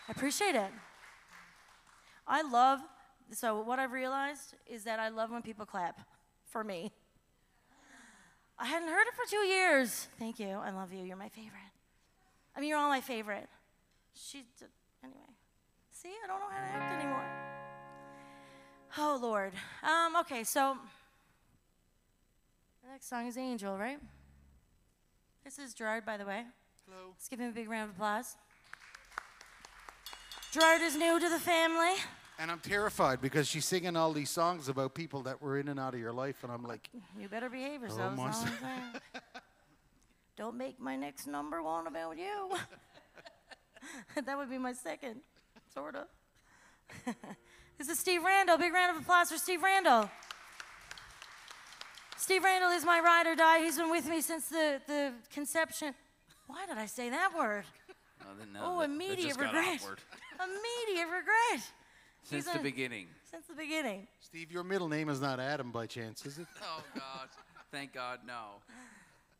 A: I appreciate it. I love, so what I've realized is that I love when people clap for me. I hadn't heard it for 2 years. Thank you. I love you. You're my favorite. I mean, you're all my favorite. Anyway. See, I don't know how to act anymore. Oh, Lord. Okay, so the next song is Angel, right? This is Gerard, by the way.
C: Hello.
A: Let's give him a big round of applause. Gerard is new to the family.
C: And I'm terrified because she's singing all these songs about people that were in and out of your life, and I'm like,
A: You better behave yourself.
C: my
A: That's all I'm saying. Don't make my next number one about you. That would be my second, sort of. This is Steve Randall. Big round of applause for Steve Randall. Steve Randall is my ride or die. He's been with me since the conception. Why did I say that word? Immediate regret. Immediate regret.
B: Since the beginning.
A: Since the beginning.
C: Steve, your middle name is not Adam by chance, is it?
B: Oh, God. Thank God, no.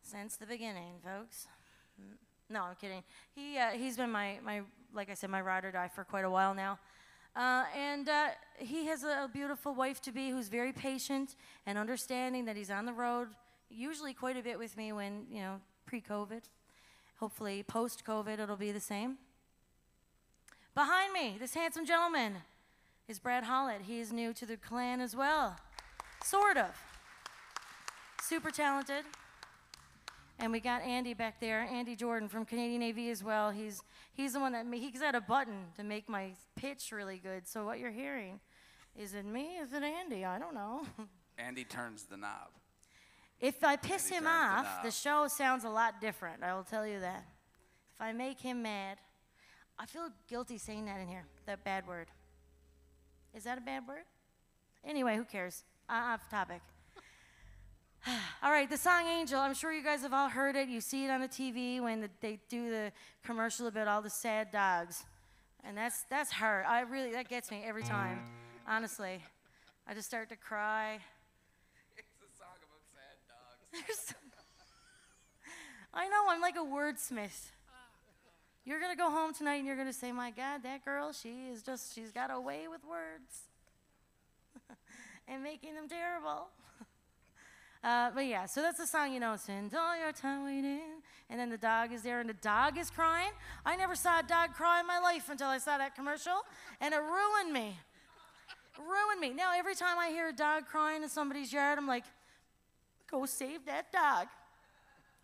A: Since the beginning, folks. No, I'm kidding. He's been my, like I said, my ride or die for quite a while now. And he has a beautiful wife-to-be who's very patient and understanding that he's on the road, usually quite a bit with me when, pre-COVID. Hopefully post-COVID it'll be the same. Behind me, this handsome gentleman is Brad Hollett. He is new to the clan as well. Sort of. Super talented. And we got Andy back there, Andy Jordan from Canadian AV as well. He's the one that he's got a button to make my pitch really good. So what you're hearing, is it me? Is it Andy? I don't know.
B: Andy turns the knob.
A: If I piss
B: Andy
A: him
B: turns the
A: off,
B: knob.
A: the show sounds a lot different. I will tell you that. If I make him mad, I feel guilty saying that in here, that bad word. Is that a bad word? Anyway, who cares? Off topic. All right, the song Angel, I'm sure you guys have all heard it. You see it on the TV when they do the commercial about all the sad dogs. And that's her. That gets me every time, honestly. I just start to cry.
B: It's a song about sad dogs.
A: I know, I'm like a wordsmith. You're going to go home tonight and you're going to say, my God, that girl, she's got a way with words. And making them terrible. But yeah, so that's the song, spend all your time waiting. And then the dog is there and the dog is crying. I never saw a dog cry in my life until I saw that commercial. And it ruined me. Ruined me. Now, every time I hear a dog crying in somebody's yard, I'm like, go save that dog.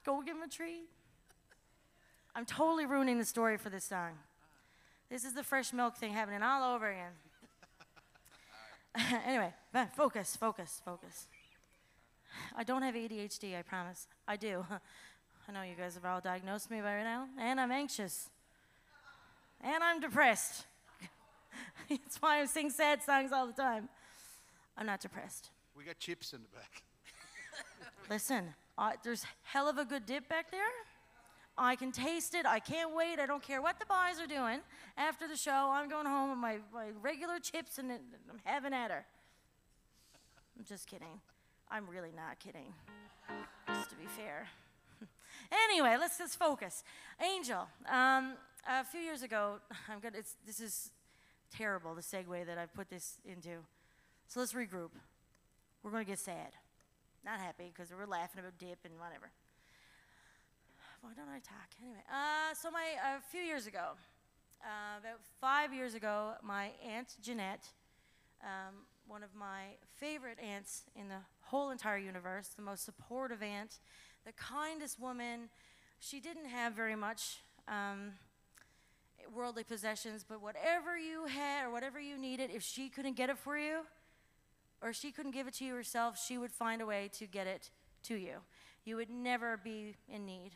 A: Go give him a treat. I'm totally ruining the story for this song. This is the fresh milk thing happening all over again. Anyway, focus. I don't have ADHD, I promise. I do. I know you guys have all diagnosed me by now, and I'm anxious. And I'm depressed. That's why I sing sad songs all the time. I'm not depressed.
C: We got chips in the back.
A: Listen, there's hell of a good dip back there. I can taste it. I can't wait. I don't care what the boys are doing. After the show, I'm going home with my regular chips and I'm having at her. I'm just kidding. I'm really not kidding, just to be fair. Anyway, let's just focus. Angel, a few years ago, this is terrible, the segue that I put this into. So let's regroup. We're going to get sad. Not happy, because we're laughing about dip and whatever. Why don't I talk? Anyway, so a few years ago, about 5 years ago, my Aunt Jeanette, one of my favorite aunts in the whole entire universe, the most supportive aunt, the kindest woman. She didn't have very much worldly possessions, but whatever you had or whatever you needed, if she couldn't get it for you, or she couldn't give it to you herself, she would find a way to get it to you. You would never be in need.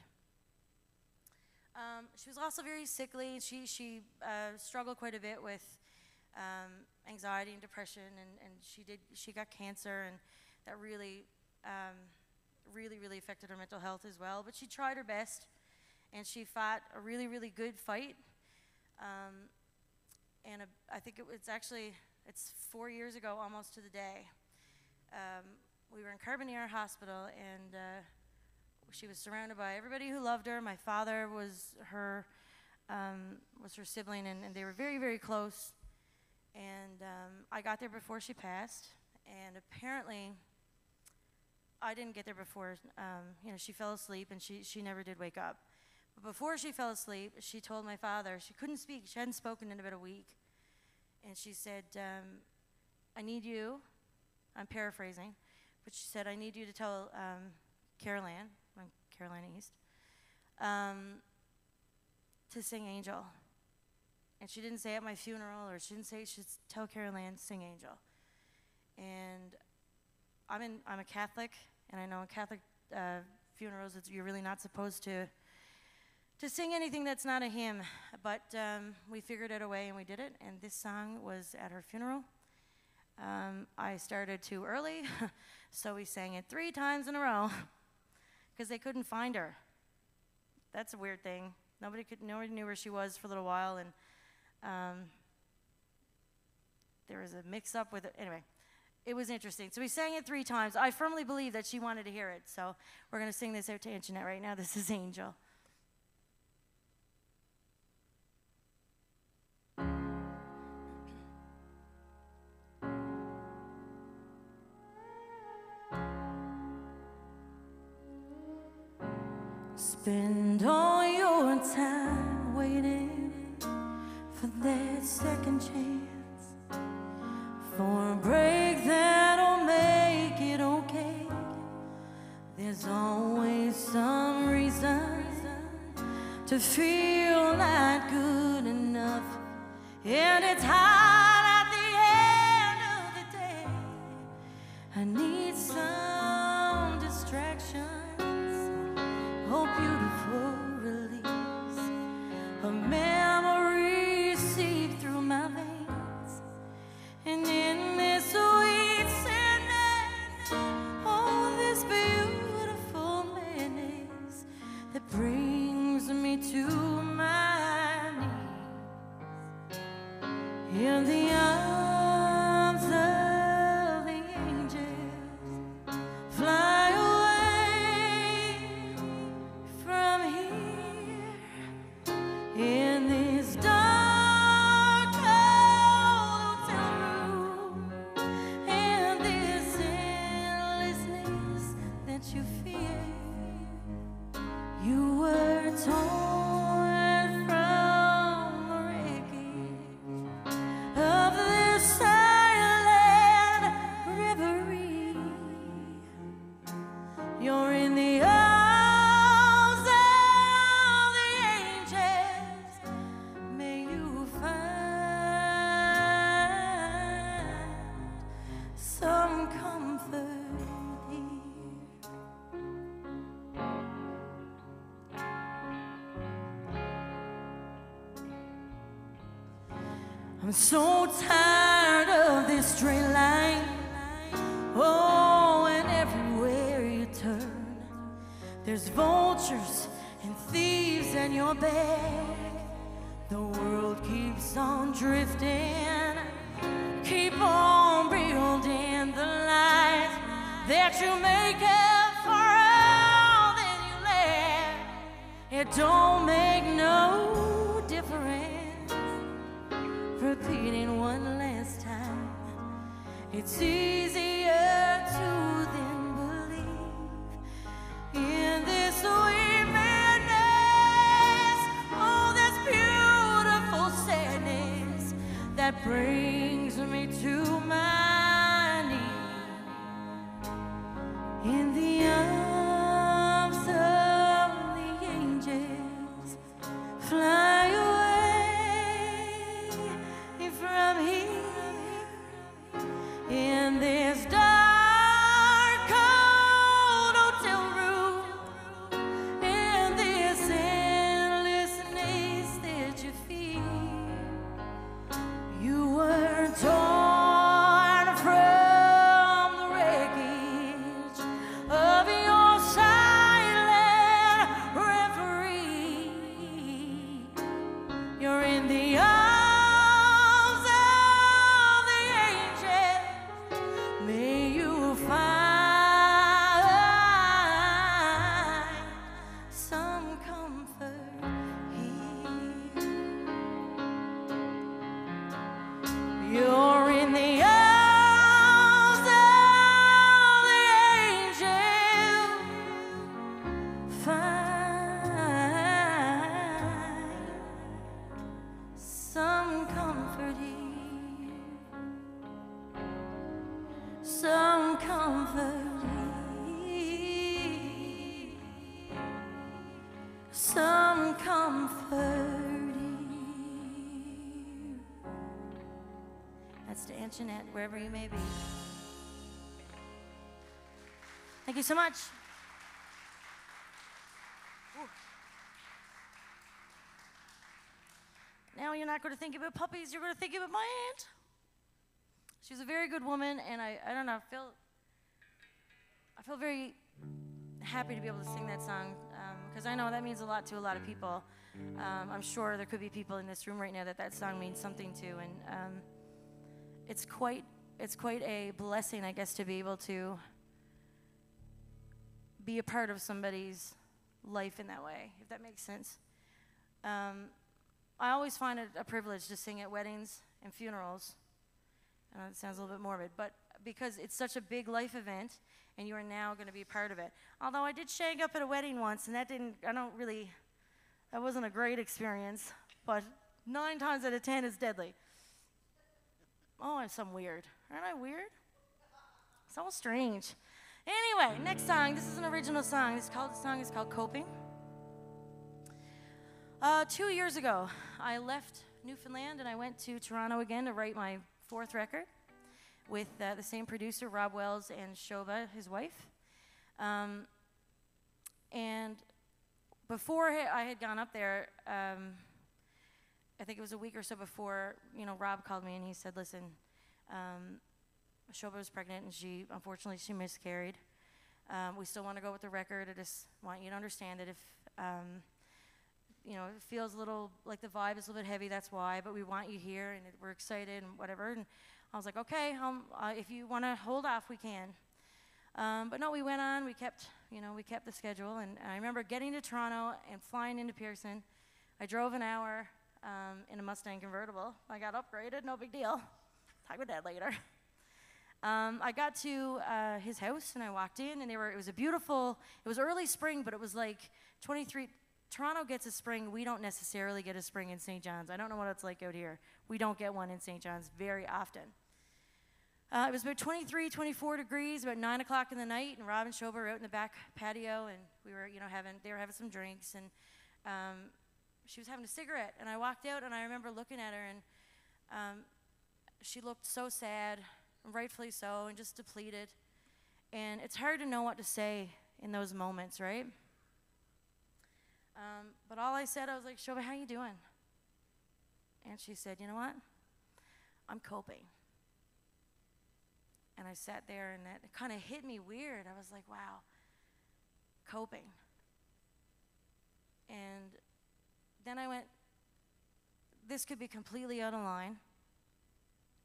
A: She was also very sickly. She struggled quite a bit with anxiety and depression, and she got cancer, and that really affected her mental health as well. But she tried her best, and she fought a really, really good fight. I think it's 4 years ago, almost to the day. We were in Carbonier Hospital, and
E: She was surrounded by everybody who loved her. My father was her sibling, and they were very, very close. And I got there before she passed, and apparently I didn't get there before. She fell asleep, and she never did wake up. But before she fell asleep, she told my father, she couldn't speak, she hadn't spoken in about a week, and she said, I need you, I'm paraphrasing, but she said, I need you to tell Carol Ann, I'm Carolina East, to sing Angel. And she didn't say at my funeral, or she didn't say, she should tell Carol Ann, sing Angel. And I'm a Catholic, and I know in Catholic funerals, you're really not supposed to sing anything that's not a hymn, but we figured out a way and we did it, and this song was at her funeral. I started too early, so we sang it 3 times in a row, because they couldn't find her. That's a weird thing. Nobody knew where she was for a little while, and there was a mix-up with it. Anyway, it was interesting. So we sang it 3 times. I firmly believe that she wanted to hear it, so we're going to sing this out to Antoinette right now. This is Angel. Spend all your time waiting for that second chance, for a break that'll make it okay. There's always some reason to feel not good enough, and it's hard at the end of the day. I need some distractions, oh beautiful release of memories seep through my veins, and in this sweet sadness, oh this beautiful madness that brings me to my knees in the arms of the angels. Fly away from here in this dark cold hotel room, and this endlessness that you fear. You were torn from the wreckage of this silent reverie. You're in the arms of the angels. May you find some comfort here. I'm so tired of this straight line. Oh, and everywhere you turn, there's vultures and thieves in your back. The world keeps on drifting. Keep on building the lies that you make up for all that you let. It don't make no difference. Repeating one last time, it's easier to then believe in this sweet madness, oh this beautiful sadness that brings me to my knees in the arms of the angels. Fly away from here in this some comfort here. That's to Aunt Jeanette, wherever you may be. Thank you so much. Ooh. Now you're not going to think about puppies, you're going to think about my aunt. She was a very good woman, and I don't know, I feel very happy to be able to sing that song, because I know that means a lot to a lot of people. I'm sure there could be people in this room right now that song means something to, and it's quite a blessing, I guess, to be able to be a part of somebody's life in that way, if that makes sense. I always find it a privilege to sing at weddings and funerals. I know it sounds a little bit morbid, but because it's such a big life event, and you are now going to be a part of it. Although I did shag up at a wedding once, and that wasn't a great experience, but 9 times out of 10 is deadly. Oh, I'm weird. Aren't I weird? So strange. Anyway, next song. This is an original song. The song is called Coping. 2 years ago, I left Newfoundland and I went to Toronto again to write my 4th record with the same producer, Rob Wells, and Shova, his wife. And before I had gone up there, I think it was a week or so before, Rob called me and he said, listen, Shova was pregnant and unfortunately she miscarried. We still want to go with the record. I just want you to understand that if, it feels a little like the vibe is a little bit heavy, that's why, but we want you here and we're excited and whatever. And I was like, okay, if you want to hold off, we can. But no, we went on, we kept the schedule, and I remember getting to Toronto and flying into Pearson. I drove an hour in a Mustang convertible. I got upgraded, no big deal. Talk about that later. I got to his house and I walked in, and it was early spring, but it was like 23. Toronto gets a spring. We don't necessarily get a spring in St. John's. I don't know what it's like out here. We don't get one in St. John's very often. It was about 23, 24 degrees, about 9 o'clock in the night, and Rob and Shova were out in the back patio, and we were, they were having some drinks, and she was having a cigarette, and I walked out, and I remember looking at her, and she looked so sad, and rightfully so, and just depleted, and it's hard to know what to say in those moments, right? But all I said, I was like, Shova, how you doing? And she said, you know what? I'm coping. And I sat there, and that kind of hit me weird. I was like, wow, coping. And then I went, this could be completely out of line,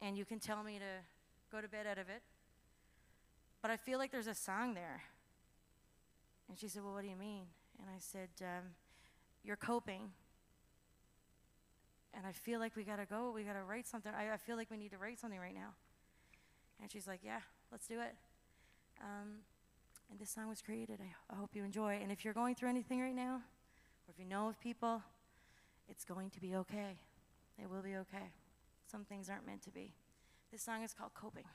E: and you can tell me to go to bed out of it, but I feel like there's a song there. And she said, well, what do you mean? And I said, you're coping, and I feel like we gotta go, we gotta write something. I feel like we need to write something right now. And she's like, yeah, let's do it. And this song was created. I hope you enjoy. And if you're going through anything right now, or if you know of people, it's going to be okay. It will be okay. Some things aren't meant to be. This song is called Coping.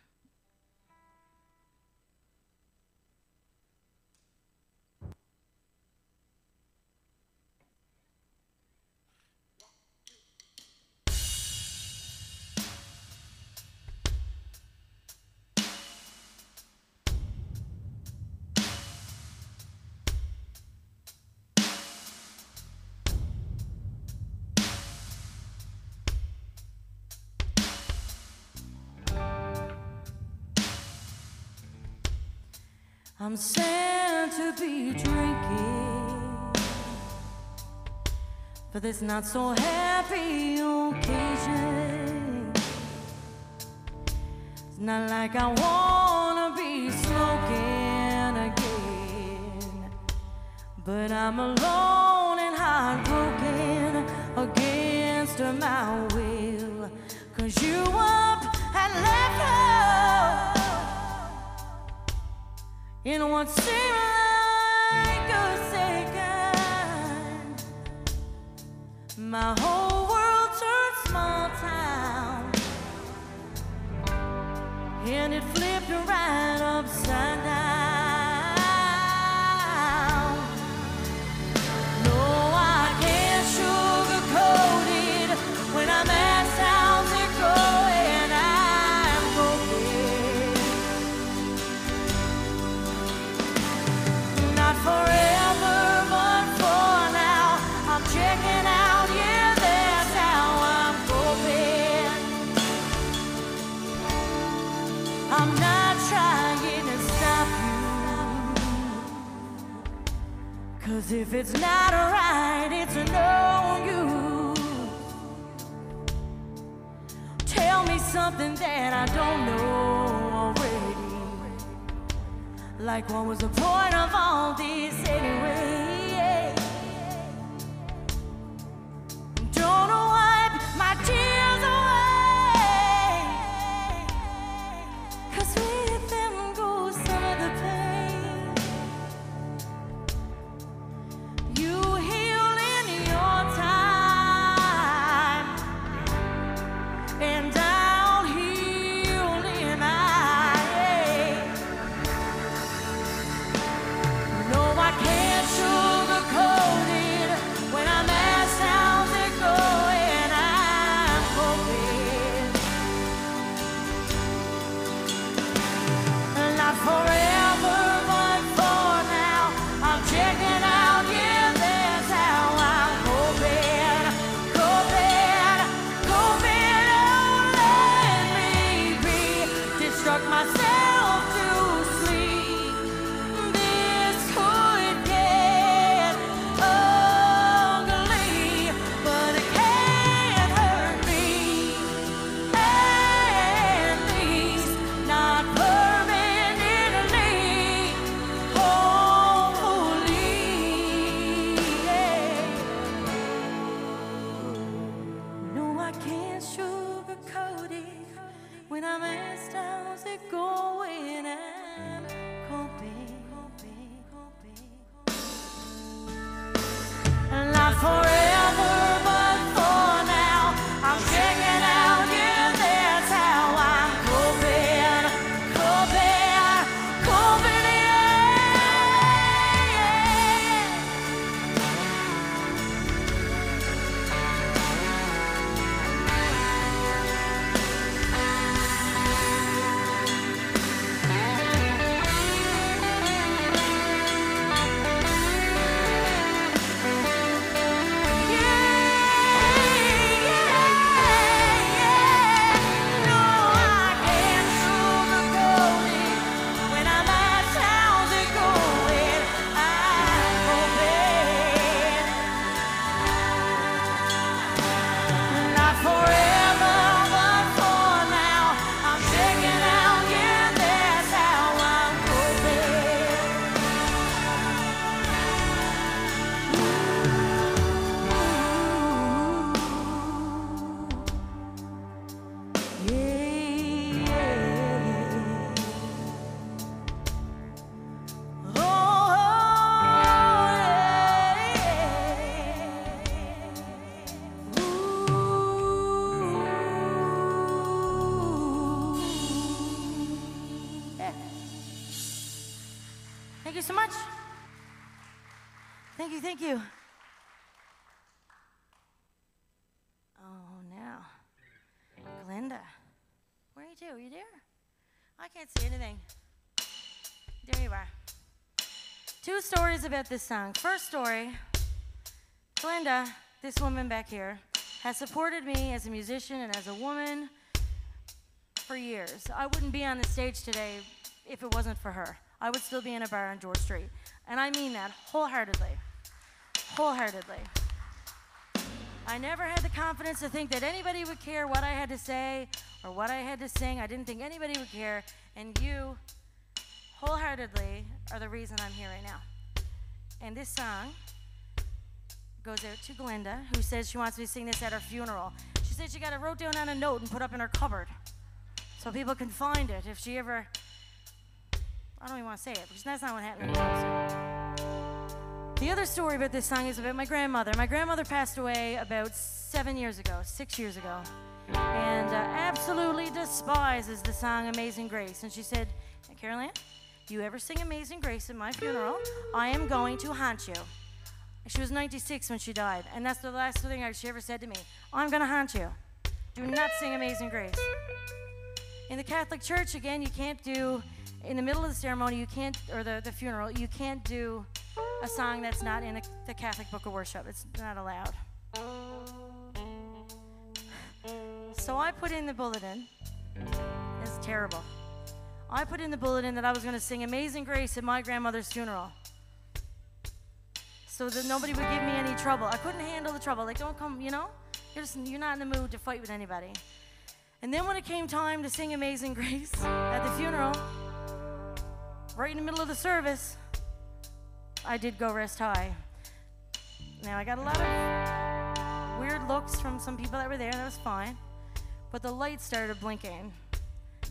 E: I'm sad to be drinking for this not so happy occasion. It's not like I wanna be smoking again, but I'm alone and heartbroken against my will, 'cause you up and left her in what seemed like a second. My whole world turned small town, and it flipped right upside down. No, checking out, yeah, that's how I'm coping. I'm not trying to stop you, 'cause if it's not right, it's a no use. Tell me something that I don't know already. Like, what was the point of all this anyway? Don't wipe my tears away, 'cause with them goes some of the pain. You heal in your time, and I'll heal in mine. No, I can't sugarcoat it. When I'm asked how's it going, I'm hoping. Not forever, but for now, I'm checking out, yeah, that's how I'm coping. Coping, coping, oh, let me be. Destruct myself to sleep. This could get ugly, but it can't hurt me. At least not permanently. Hopefully, no, I can't sugarcoat it. When I'm asked how's it going, I'm coping. Not forever, but for now, I'm checking out, yeah, that's how I'm coping. Coping, coping, no, I can't sugarcoat it. When I'm asked how's it going, I'm hoping. Not forever, but for now, I'm checking out, yeah, that's how I'm coping. Thank you so much. Thank you, thank you. Oh, now, Glenda, where are you two? Are you there? I can't see anything. There you are. Two stories about this song. First story, Glenda, this woman back here, has supported me as a musician and as a woman for years. I wouldn't be on the stage today if it wasn't for her. I would still be in a bar on George Street. And I mean that wholeheartedly. Wholeheartedly. I never had the confidence to think that anybody would care what I had to say or what I had to sing. I didn't think anybody would care. And you, wholeheartedly, are the reason I'm here right now. And this song goes out to Glenda, who says she wants me to sing this at her funeral. She said she got it wrote down on a note and put up in her cupboard so people can find it if she ever... I don't even want to say it, because that's not what happened. The other story about this song is about my grandmother. My grandmother passed away about 6 years ago, and absolutely despises the song Amazing Grace. And she said, hey, Carol Ann, you ever sing Amazing Grace at my funeral, I am going to haunt you. She was 96 when she died, and that's the last thing she ever said to me. I'm going to haunt you. Do not sing Amazing Grace. In the Catholic Church, again, you can't do, in the middle of the ceremony, you can't, or the funeral, you can't do a song that's not in the Catholic Book of Worship. It's not allowed. So I put in the bulletin. It's terrible. I put in the bulletin that I was going to sing Amazing Grace at my grandmother's funeral, so that nobody would give me any trouble. I couldn't handle the trouble. Like, don't come, you know? You're not in the mood to fight with anybody. And then when it came time to sing Amazing Grace at the funeral, right in the middle of the service, I did Go Rest High. Now, I got a lot of weird looks from some people that were there. That was fine. But the lights started blinking.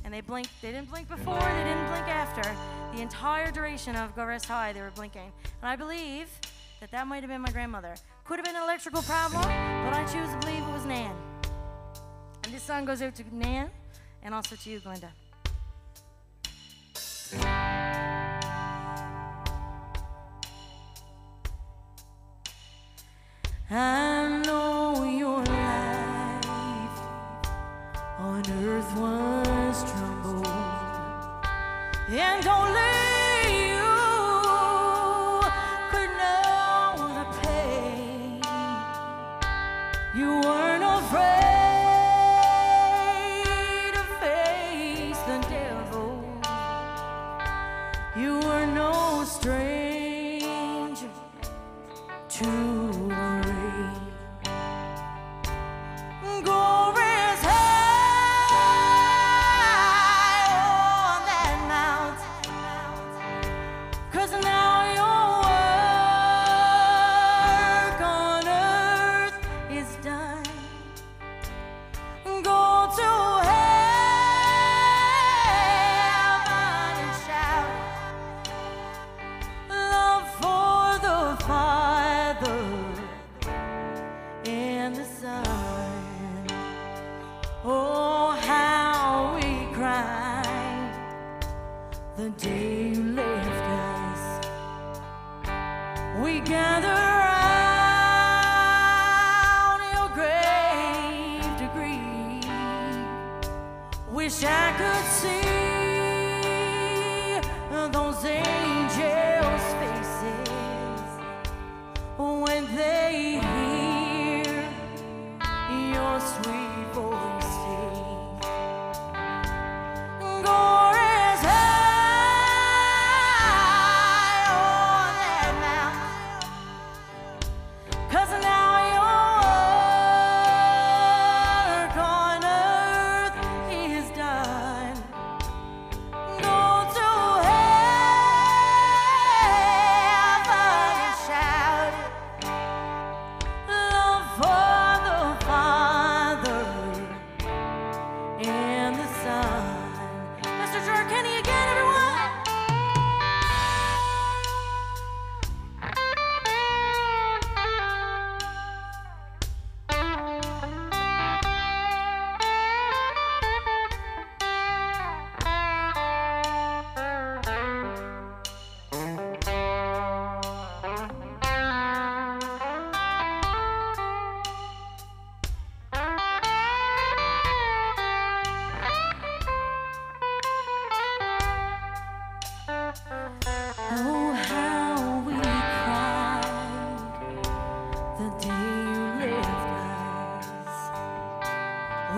E: And they blinked. They didn't blink before. They didn't blink after. The entire duration of Go Rest High, they were blinking. And I believe that might have been my grandmother. Could have been an electrical problem, but I choose to believe it was Nan. And this song goes out to Nan and also to you, Glenda. I know your life on earth was troubled, and only you could know the pain. You weren't afraid to face the devil. You were no stranger to the rain. Glory's high on that mountain, 'cause now your work on earth is done. Go to heaven and shout love for the Father and the Son. Oh, how we cried the day you left us. We gather round your grave to grieve. Wish I could see those angels' faces when they hear your sweet voice sing. Glory's high on that mountain, 'cause now your work on earth is done. Go to heaven and shout love for the Father and the Son. Mr. George Kenny again, everyone. Oh, how we cried the day you left us.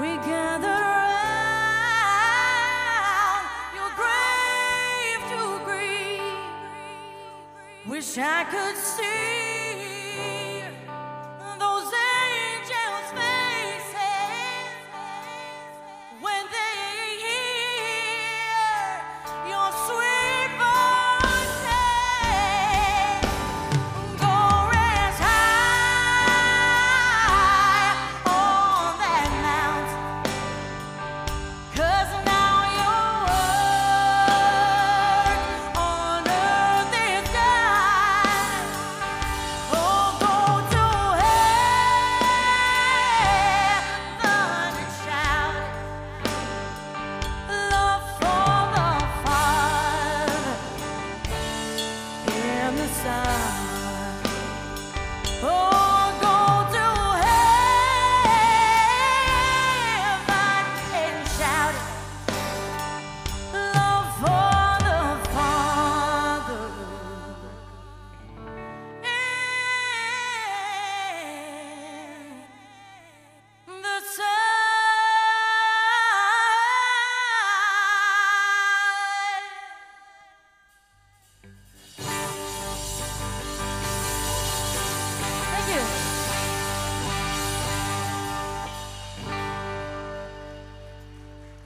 E: We gathered around your grave to grieve. Wish I could see those angels' faces when they hear your sweet voice say, go rest high on that mountain, 'cause now your work on earth is done.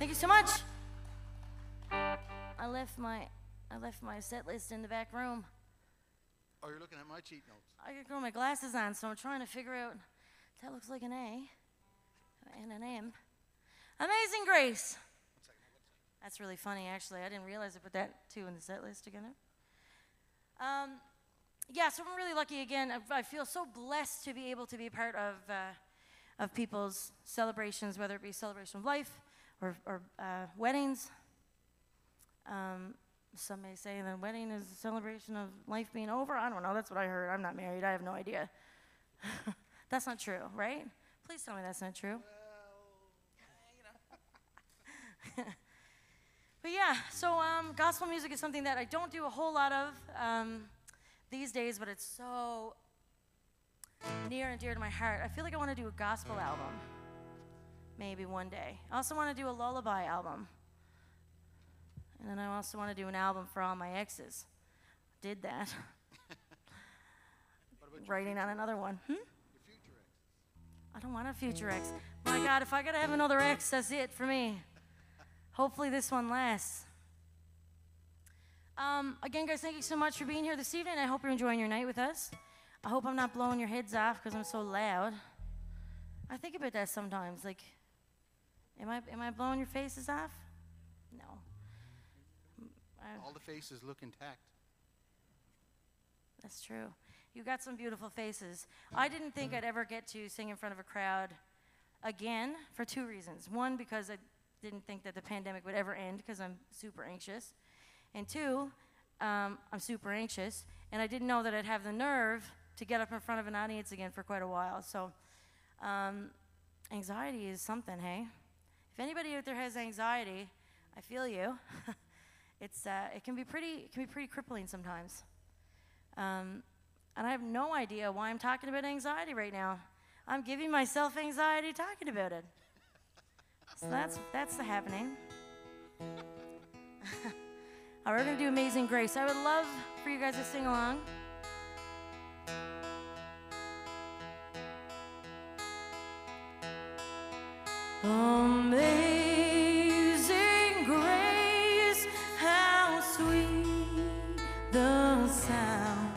E: Thank you so much. I left my set list in the back room.
C: Oh, you're looking at my cheat notes.
E: I got my glasses on, so I'm trying to figure out. That looks like an A and an M. Amazing Grace. That's really funny, actually. I didn't realize I put that two in the set list together. Yeah, so I'm really lucky again. I feel so blessed to be able to be a part of people's celebrations, whether it be celebration of life or weddings. Some may say that wedding is a celebration of life being over. I don't know. That's what I heard. I'm not married. I have no idea. That's not true, right? Please tell me that's not true. But yeah, so gospel music is something that I don't do a whole lot of these days, but it's so near and dear to my heart. I feel like I want to do a gospel album, maybe one day. I also want to do a lullaby album. And then I also want to do an album for all my exes. Did that. Writing on another one.
C: Your future ex.
E: I don't want a future ex. My God, if I gotta have another ex, that's it for me. Hopefully this one lasts. Again, guys, thank you so much for being here this evening. I hope you're enjoying your night with us. I hope I'm not blowing your heads off because I'm so loud. I think about that sometimes. Like, am I blowing your faces off? No.
C: All the faces look intact.
E: That's true. You got some beautiful faces. I didn't think I'd ever get to sing in front of a crowd again for two reasons. One, because I didn't think that the pandemic would ever end because I'm super anxious. And two, I'm super anxious, and I didn't know that I'd have the nerve to get up in front of an audience again for quite a while. So anxiety is something, hey? If anybody out there has anxiety, I feel you. It can be pretty crippling sometimes. And I have no idea why I'm talking about anxiety right now. I'm giving myself anxiety talking about it. So that's the happening. All right, we're going to do Amazing Grace. I would love for you guys to sing along. Amazing grace, how sweet the sound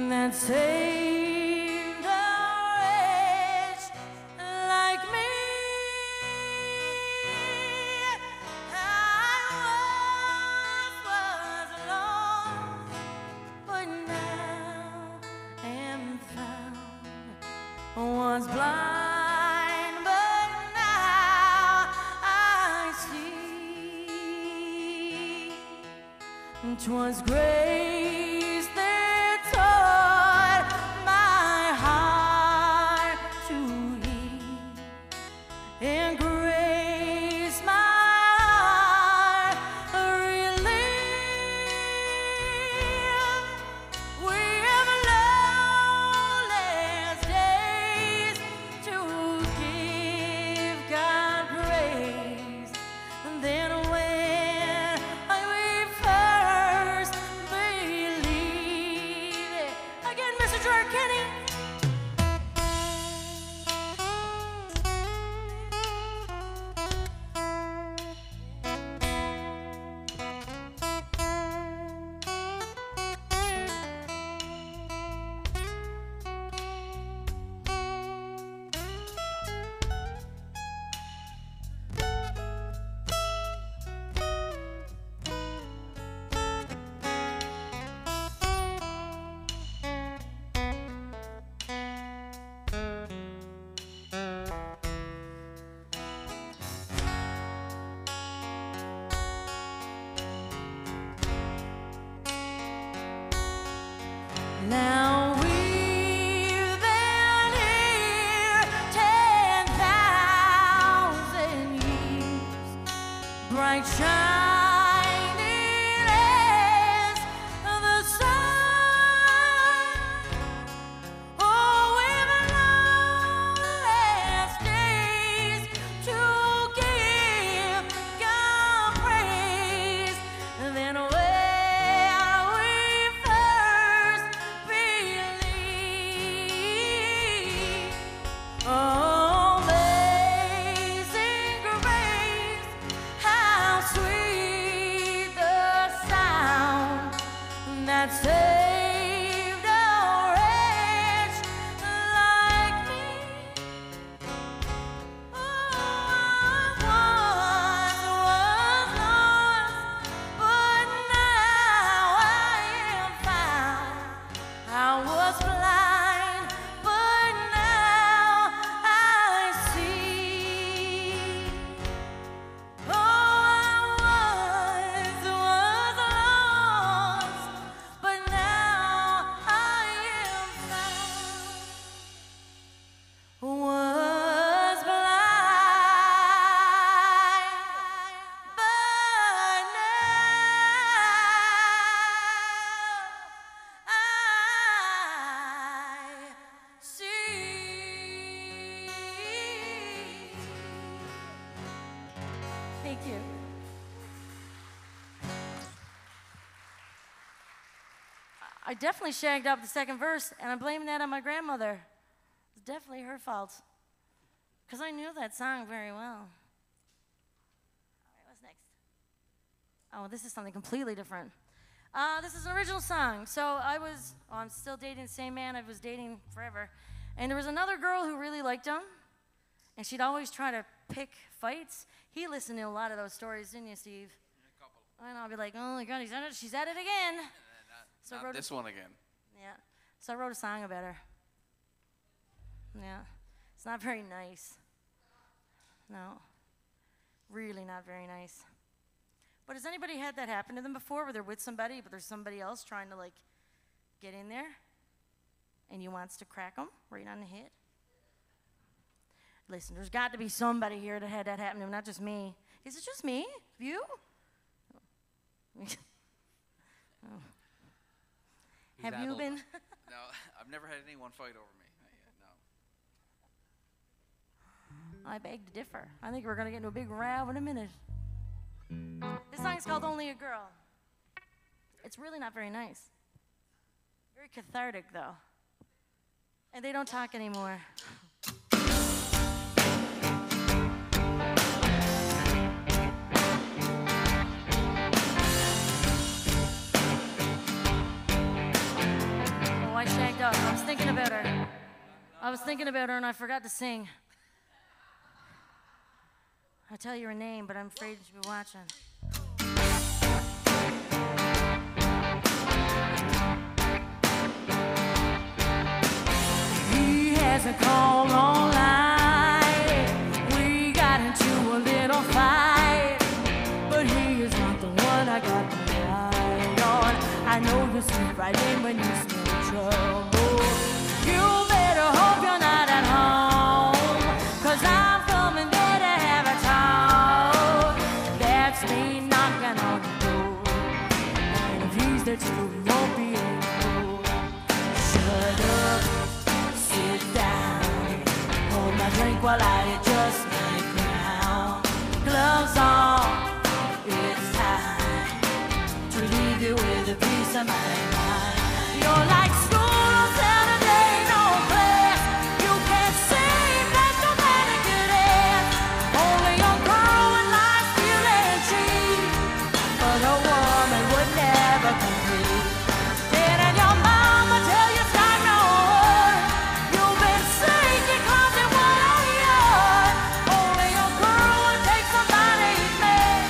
E: that saved a wretch like me. I was lost, but now am found. Was blind, but now I see. 'Twas grace that taught my heart to heed, and grace my heart relieved. With lawless days to give God praise. And then when we first believed, again, Mr. George Kenny. Now we've been here 10,000 years, bright shining as the sun. Oh, we've lawless days to give God praise. And then when we first believed, amazing grace, Thank you. I definitely shagged up the second verse, and I'm blaming that on my grandmother. It's definitely her fault. Because I knew that song very well. All right, what's next? Oh, this is something completely different. This is an original song. So I'm still dating the same man I was dating forever. And there was another girl who really liked him, and she'd always try to pick fights. He listened to a lot of those stories, didn't you, Steve?
B: A couple.
E: And I'll be like, oh my God, she's at it again. So
B: Not this one again.
E: Yeah. So I wrote a song about her. Yeah. It's not very nice. No. Really not very nice. But has anybody had that happen to them before where they're with somebody, but there's somebody else trying to, like, get in there? And you wants to crack them right on the head? Listen, there's got to be somebody here that had that happen to them, not just me. Is it just me? You? Oh. Have you been?
B: No, I've never had anyone fight over me. No.
E: I beg to differ. I think we're going to get into a big row in a minute. This song is called Only a Girl. It's really not very nice. Very cathartic, though. And they don't talk anymore. Oh, I shagged up. I was thinking about her. And I forgot to sing. I'll tell you her name, but I'm afraid she'll be watching. He hasn't called all night. We got into a little fight, but he is not the one I got my eye on. I know you sleep right in when you smell trouble. You better hope you're not at home, 'cause I'm coming there to have a talk. That's me knocking on the door, and if he's there too, he won't be able. Shut up, sit down, hold my drink while I adjust my crown. Gloves on, it's time to leave you with a piece of my mind. You're like school on Saturday, no class. You can't sing, that's no matter good ass. Only a girl with life feeling cheap, but a woman would never compete. Didn't your mama tell you stop no word? You've been singing 'cause it was on yours. Only a girl would take somebody's man,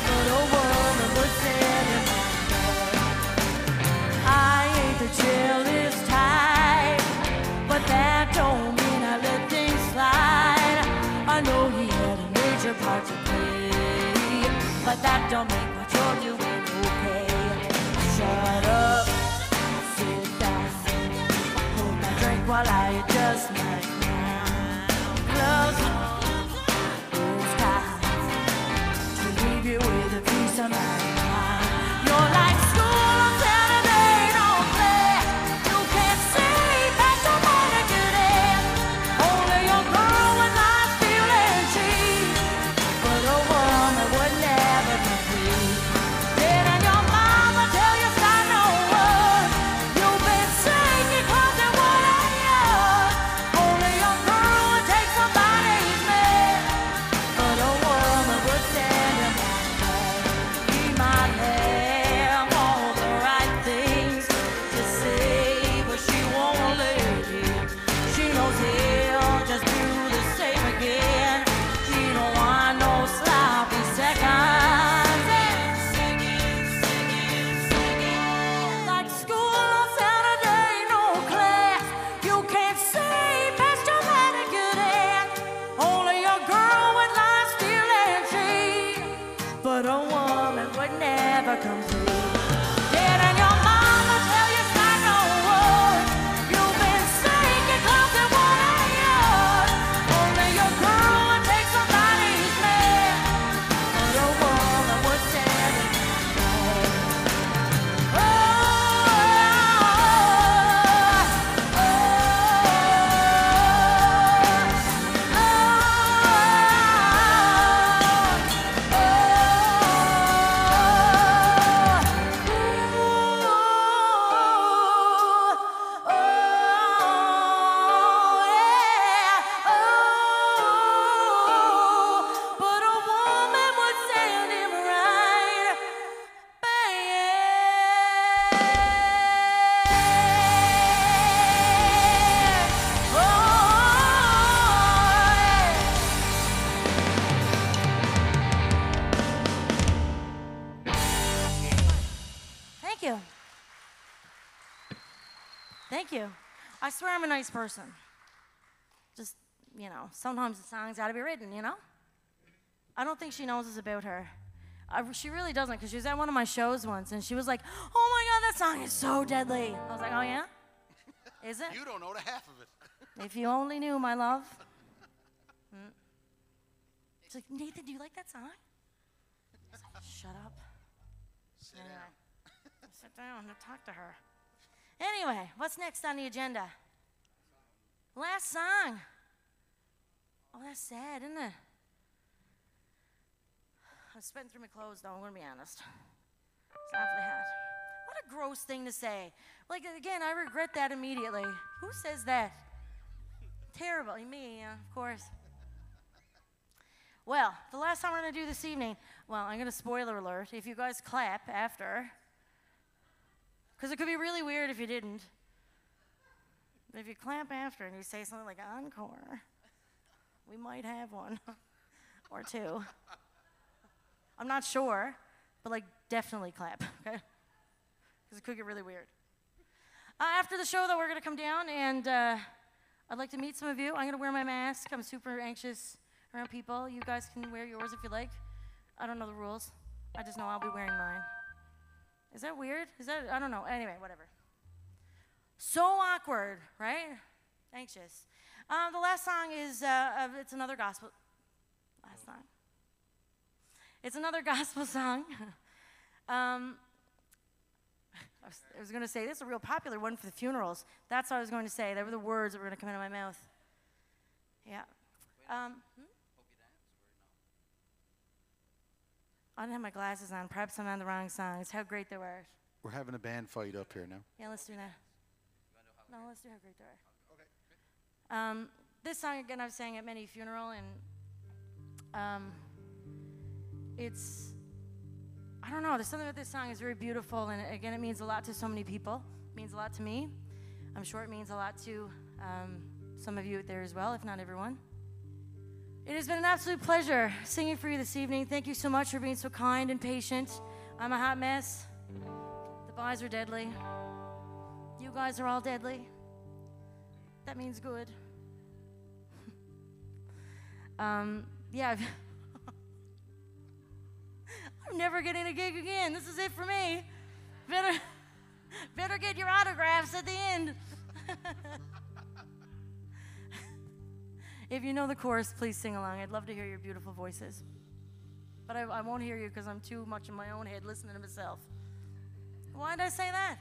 E: but a woman would send him back. I ain't the chillest type, but that don't mean I let things slide. I know he had a major part to play, but that don't make what you're doing okay. Shut up, sit down, hold my drink while I adjust my crown. Gloves on, it's time to leave you with a piece of my mind. You're like school on Saturday, don't play. You can't see past the money good ass. Only a girl with life feeling cheap, but a woman would never compete. Didn't your mama tell you stop no word? You've been singing 'cause it was on yours. Only a girl would take somebody's man, but a woman would send him back. Be my Thank you. I swear I'm a nice person. Just, you know, sometimes the song's got to be written, you know? I don't think she knows it's about her. She really doesn't, because she was at one of my shows once, and she was like, oh my God, that song is so deadly. I was like, oh yeah? Is it?
C: You don't know the half of it.
E: If you only knew, my love. She's like, Nathan, do you like that song? I was like, shut up.
C: Sit
E: Anyway,
C: down.
E: sit down and talk to her. Anyway, what's next on the agenda? Last song. Oh, that's sad, isn't it? I'm spitting through my clothes, though, I'm going to be honest. It's awfully hot. What a gross thing to say. Like, again, I regret that immediately. Who says that? Terrible. Me, yeah, of course. Well, the last song we're going to do this evening, well, I'm going to spoiler alert. If you guys clap after, because it could be really weird if you didn't. But if you clap after and you say something like encore, we might have one or two. I'm not sure, but like definitely clap, okay? Because it could get really weird. After the show, though, we're going to come down and I'd like to meet some of you. I'm going to wear my mask. I'm super anxious around people. You guys can wear yours if you like. I don't know the rules. I just know I'll be wearing mine. Is that weird? Is that, I don't know. Anyway, whatever. So awkward, right? Anxious. The last song is, it's another gospel. Last song. It's another gospel song. I was going to say, this is a real popular one for the funerals. That's what I was going to say. They were the words that were going to come out of my mouth. Yeah. I didn't have my glasses on. Perhaps I'm on the wrong songs. How great they were.
C: We're having a band fight up here now.
E: Yeah, let's do that. No, let's do How Great They Are. Okay. This song, again, I've sang at many funeral, and it's, I don't know, there's something about this song is very beautiful, and again, it means a lot to so many people. It means a lot to me. I'm sure it means a lot to some of you out there as well, if not everyone. It has been an absolute pleasure singing for you this evening. Thank you so much for being so kind and patient. I'm a hot mess. The boys are deadly. You guys are all deadly. That means good. Yeah, I'm never getting a gig again. This is it for me. Better get your autographs at the end. If you know the chorus, please sing along. I'd love to hear your beautiful voices. But I won't hear you because I'm too much in my own head listening to myself. Why did I say that?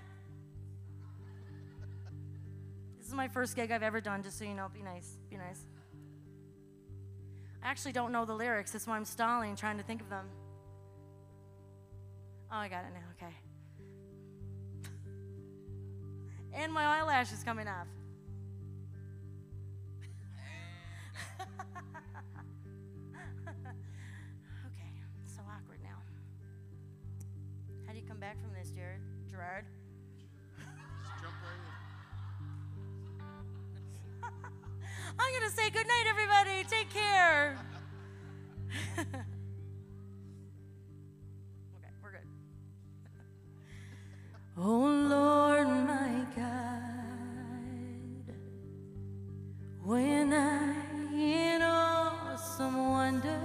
E: This is my first gig I've ever done, just so you know. Be nice. Be nice. I actually don't know the lyrics. That's why I'm stalling, trying to think of them. Oh, I got it now. Okay. And my eyelash is coming off. Okay, so awkward now. How do you come back from this, Gerard?
C: Just jump right in.
E: I'm gonna say good night, everybody. Take care. Okay, we're good. Oh Lord, my God, when I in awesome wonder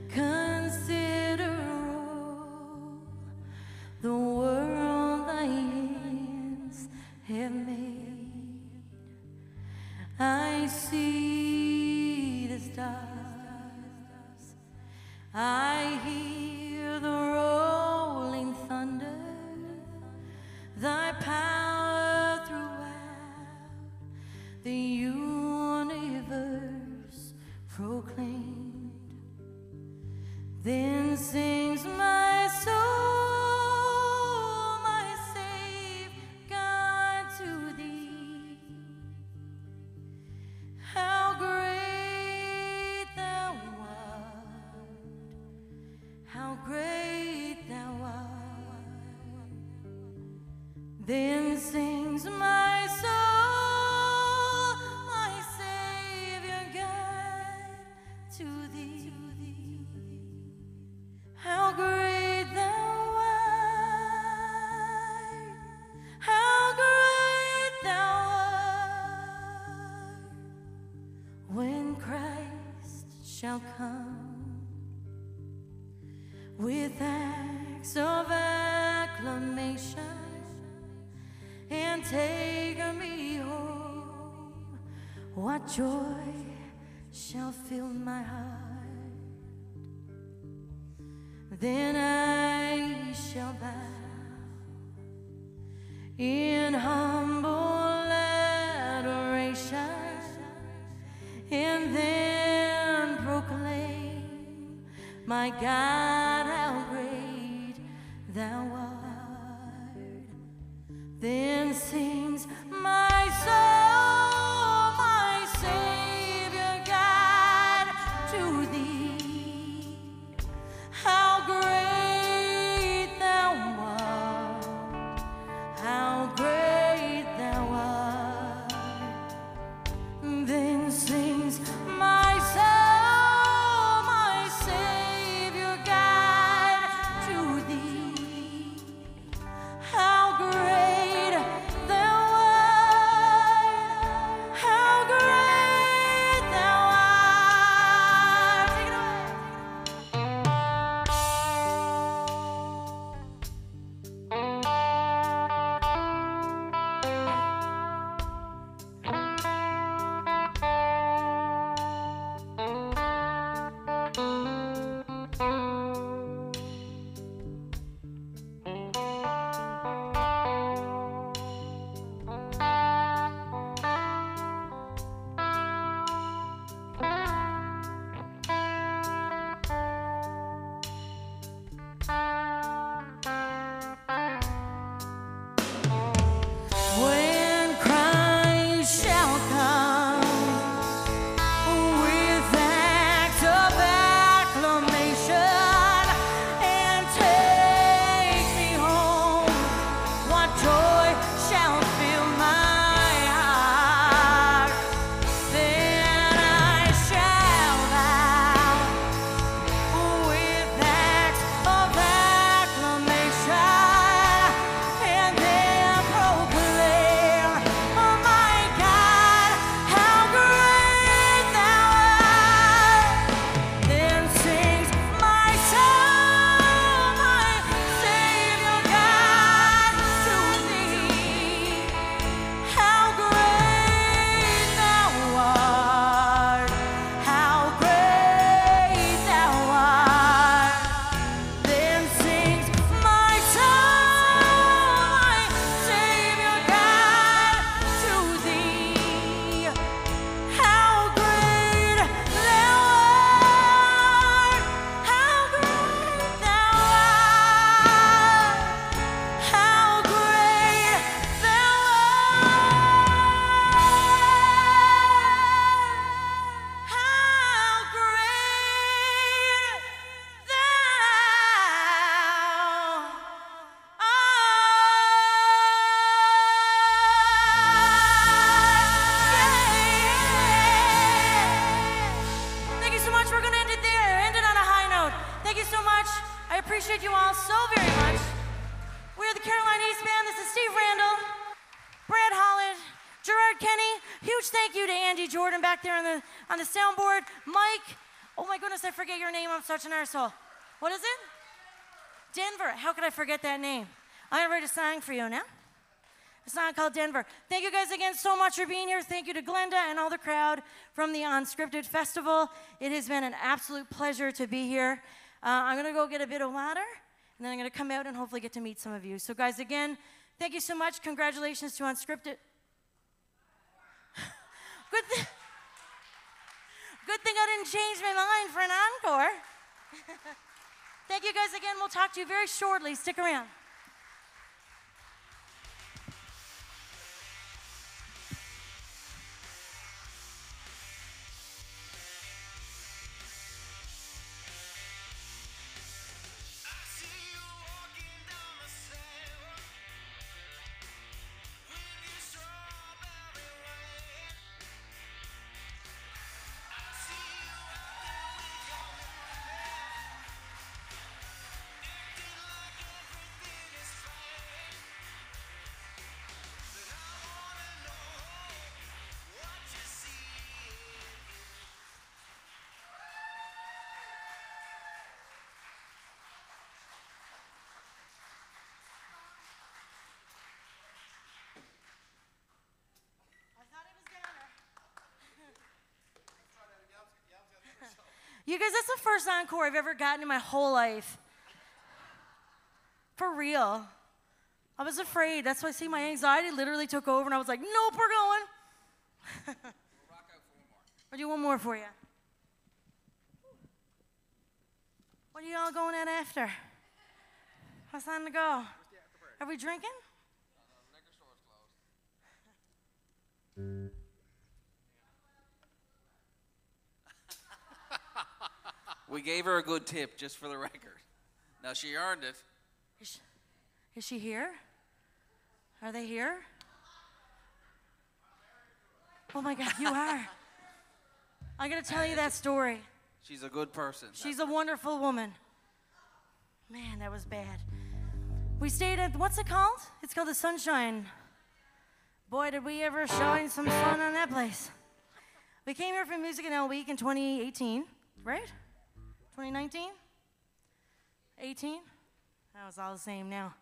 E: consider all the world thy hands have made, I see the stars, I hear the rolling thunder, thy power throughout the universe proclaimed. Then sings my soul, my Savior God, to thee. How great thou art, how great thou art. Then sings my soul, my Savior God, to thee. shall come with acts of acclamation and take me home. What joy shall fill my heart? Then I shall bow in humble adoration and then proclaim, my God, how great thou art. Then sings my soul, my Savior God, to thee. How great thou art, how great thou art. Then sings my soul, my Savior God, to thee. How great thou art, how great thou art. Take it away. When Christ shall come with acts of acclamation and take me home, what joy shall fill my heart? Then I shall bow with acts of acclamation and then proclaim, oh my God, how great thou art. Then sings my soul, my Savior God, to thee. How great thou art, how great thou art. Then sings my soul, my Savior God, to thee. How great thou art, how great thou art, how great thou art, how great Thank you so much. We're going to end it there. End it on a high note. Thank you so much. I appreciate you all so very much. We're the Caroline East Band. This is Steve Randall, Brad Holland, Gerard Kenny. Huge thank you to Andy Jordan back there on the soundboard. Mike. Oh my goodness, I forget your name. I'm such an arsehole. What is it? Denver. How could I forget that name? I'm going to write a song for you now. A song called Denver. Thank you guys again so much for being here. Thank you to Glenda and all the crowd from the Unscripted Festival. It has been an absolute pleasure to be here. I'm going to go get a bit of water, and then I'm going to come out and hopefully get to meet some of you. So guys, again, thank you so much. Congratulations to Unscripted. Good thing I didn't change my mind for an encore. Thank you guys again. We'll talk to you very shortly. Stick around.
D: I see you walking down the stairwell with your strawberry rain. I see you out there with your acting like everything
E: You guys, that's the first encore I've ever gotten in my whole life. For real. I was afraid. That's why, see, my anxiety literally took over, and I was like, nope, we're going.
B: We'll rock out for one more.
E: I'll do one more for you. What are you all going at after? What's time to go? Are we drinking?
B: The liquor store's closed. We gave her a good tip, just for the record. Now, she earned it.
E: Is she here? Are they here? Oh my God, you are. I gotta tell you that story.
B: She's a good person.
E: She's a wonderful woman. Man, that was bad. We stayed at, what's it called? It's called the Sunshine. Boy, did we ever shine some sun on that place. We came here for Music in L Week in 2018, right? 2019? 18? That was all the same now.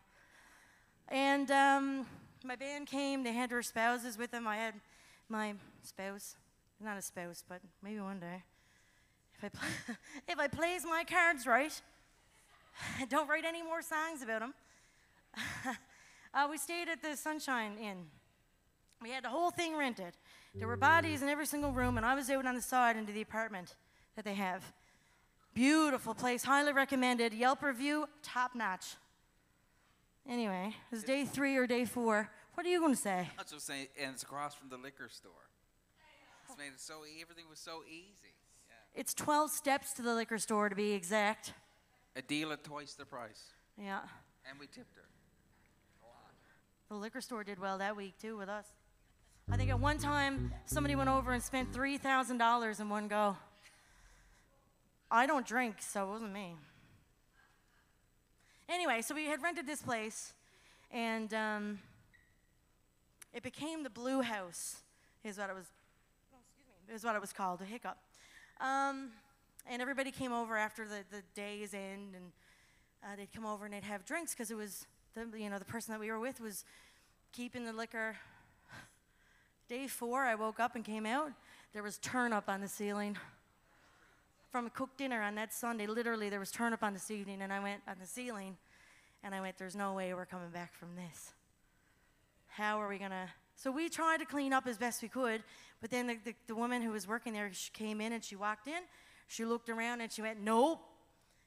E: And my band came, they had their spouses with them. I had my spouse, not a spouse, but maybe one day. If I plays my cards right, don't write any more songs about them. We stayed at the Sunshine Inn. We had the whole thing rented. There were bodies in every single room, and I was out on the side into the apartment that they have. Beautiful place, highly recommended. Yelp review, top notch. Anyway, it was day 3 or day 4. What are you going to say?
B: I was just saying, and it's across from the liquor store. It's made it so, everything was so easy. Yeah.
E: It's 12 steps to the liquor store, to be exact.
B: A deal at twice the price.
E: Yeah.
B: And we tipped her. A lot.
E: The liquor store did well that week, too, with us. I think at one time, somebody went over and spent $3,000 in one go. I don't drink, so it wasn't me. Anyway, so we had rented this place, and it became the Blue House, is what it was. Oh, excuse me, is what it was called, a hiccup. And everybody came over after the day's end, and they'd come over and they'd have drinks because it was the person that we were with was keeping the liquor. Day 4, I woke up and came out. There was turnip on the ceiling. From a cooked dinner on that Sunday, literally there was turnip on the ceiling, and I went on the ceiling, and I went, there's no way we're coming back from this. How are we gonna? So we tried to clean up as best we could, but then the woman who was working there, she came in and she walked in, she looked around and she went, nope,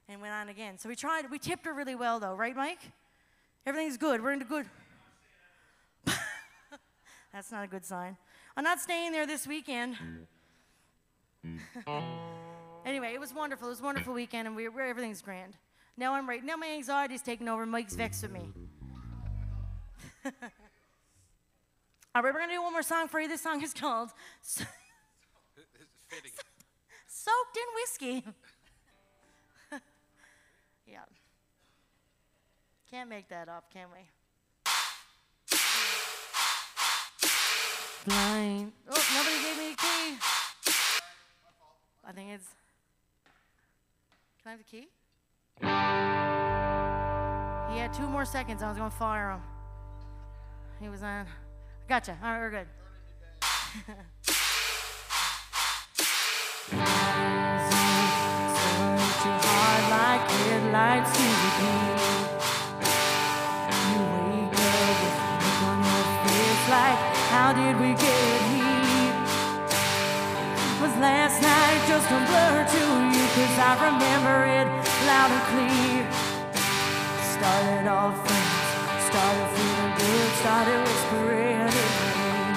E: and went on again. So we tipped her really well though, right, Mike? Everything's good, we're into good. That's not a good sign. I'm not staying there this weekend. Anyway, it was wonderful. It was a wonderful weekend, and everything's grand. Now I'm right. Now my anxiety's taking over. Mike's vexed with me. All right, we're going to do one more song for you. This song is called Soaked in Whiskey. Yeah. Can't make that up, can we? Blind. Oh, nobody gave me a key. I think it's... Can I have the key? He had 2 more seconds. I was going to fire him. He was on. Gotcha. All right, we're good. Too hard like headlights to the beat. You wake up with a look on your face like, how did we get here? Was last night just a blur to you? 'Cause I remember it loud and clear. Started off friends, started feeling good, started whispering in my ear.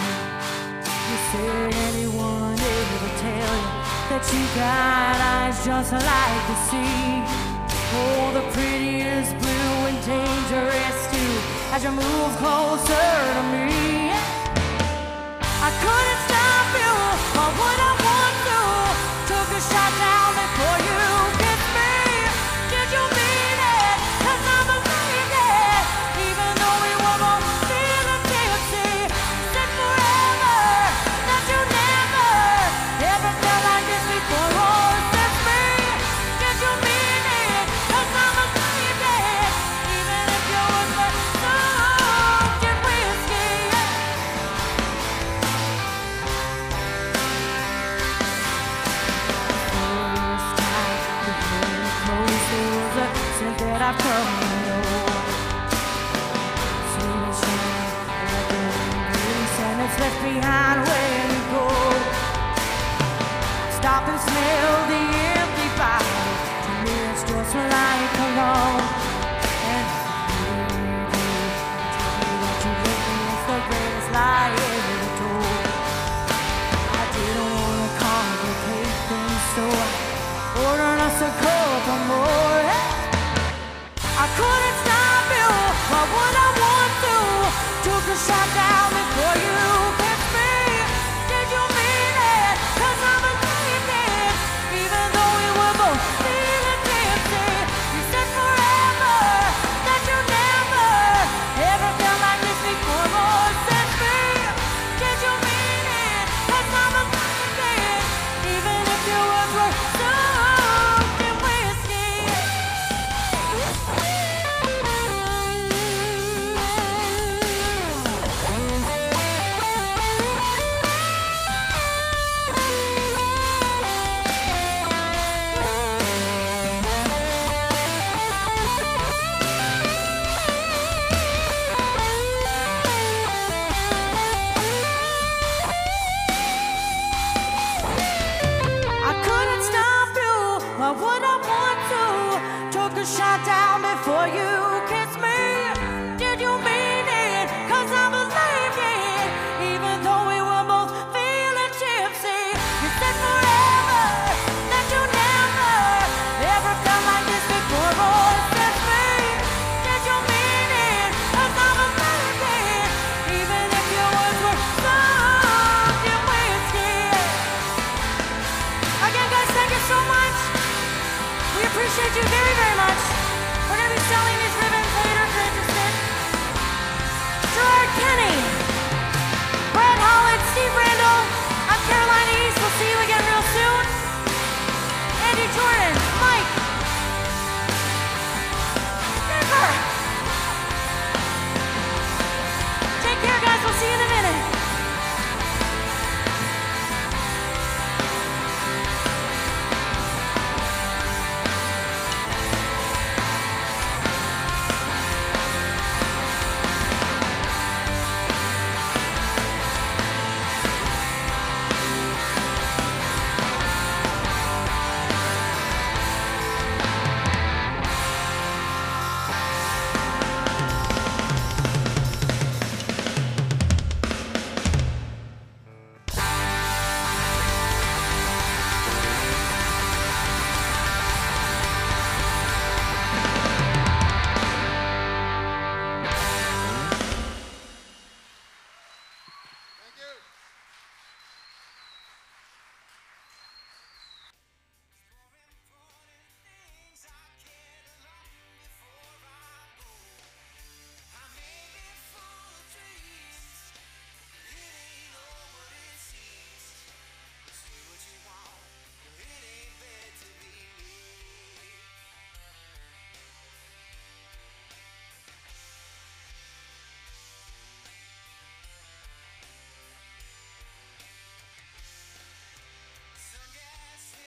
E: You said anyone ever tell you that you got eyes just like the sea? Oh, the prettiest blue and dangerous too, as you move closer to me. I couldn't stop you, or would I want to? Took a shot down before you kissed me. Did you mean it? 'Cause I believed it. Even though we were both feeling tipsy. Said forever, that you never ever felt like this before or since me. Did you mean it? 'Cause I believed it. Even if you were soaked in whiskey. I've come to know. Sweet shame, like an grace, and it's left behind when you go. Stop and smell the empty bottle. To me, it's just like cologne. And you love me, it's the greatest lie ever told. I didn't want to complicate things, so I ordered us a couple more. I couldn't stop you, why would I want to? Took a shot down before you kissed me. Did you mean it? 'Cause I believed it, even though we were both feeling tipsy. You said forever, that you never ever felt like this before or since me. Did you mean it? 'Cause I believed it, even if your words were soaked in whiskey. I couldn't stop you, why would I want to? Took a shot down before you kissed me. Did you mean it? 'Cause I believed it, even though we were both feeling tipsy. You said forever, that you never ever felt like this before or since me. Did you mean it? 'Cause I believed it, even if your words were soaked in whiskey. Again, guys, thank you so much. We appreciate you very, very much. We're going to be selling these ribbons later if you're interested. Gerard Kenny, Brad Holland, Steve Randall,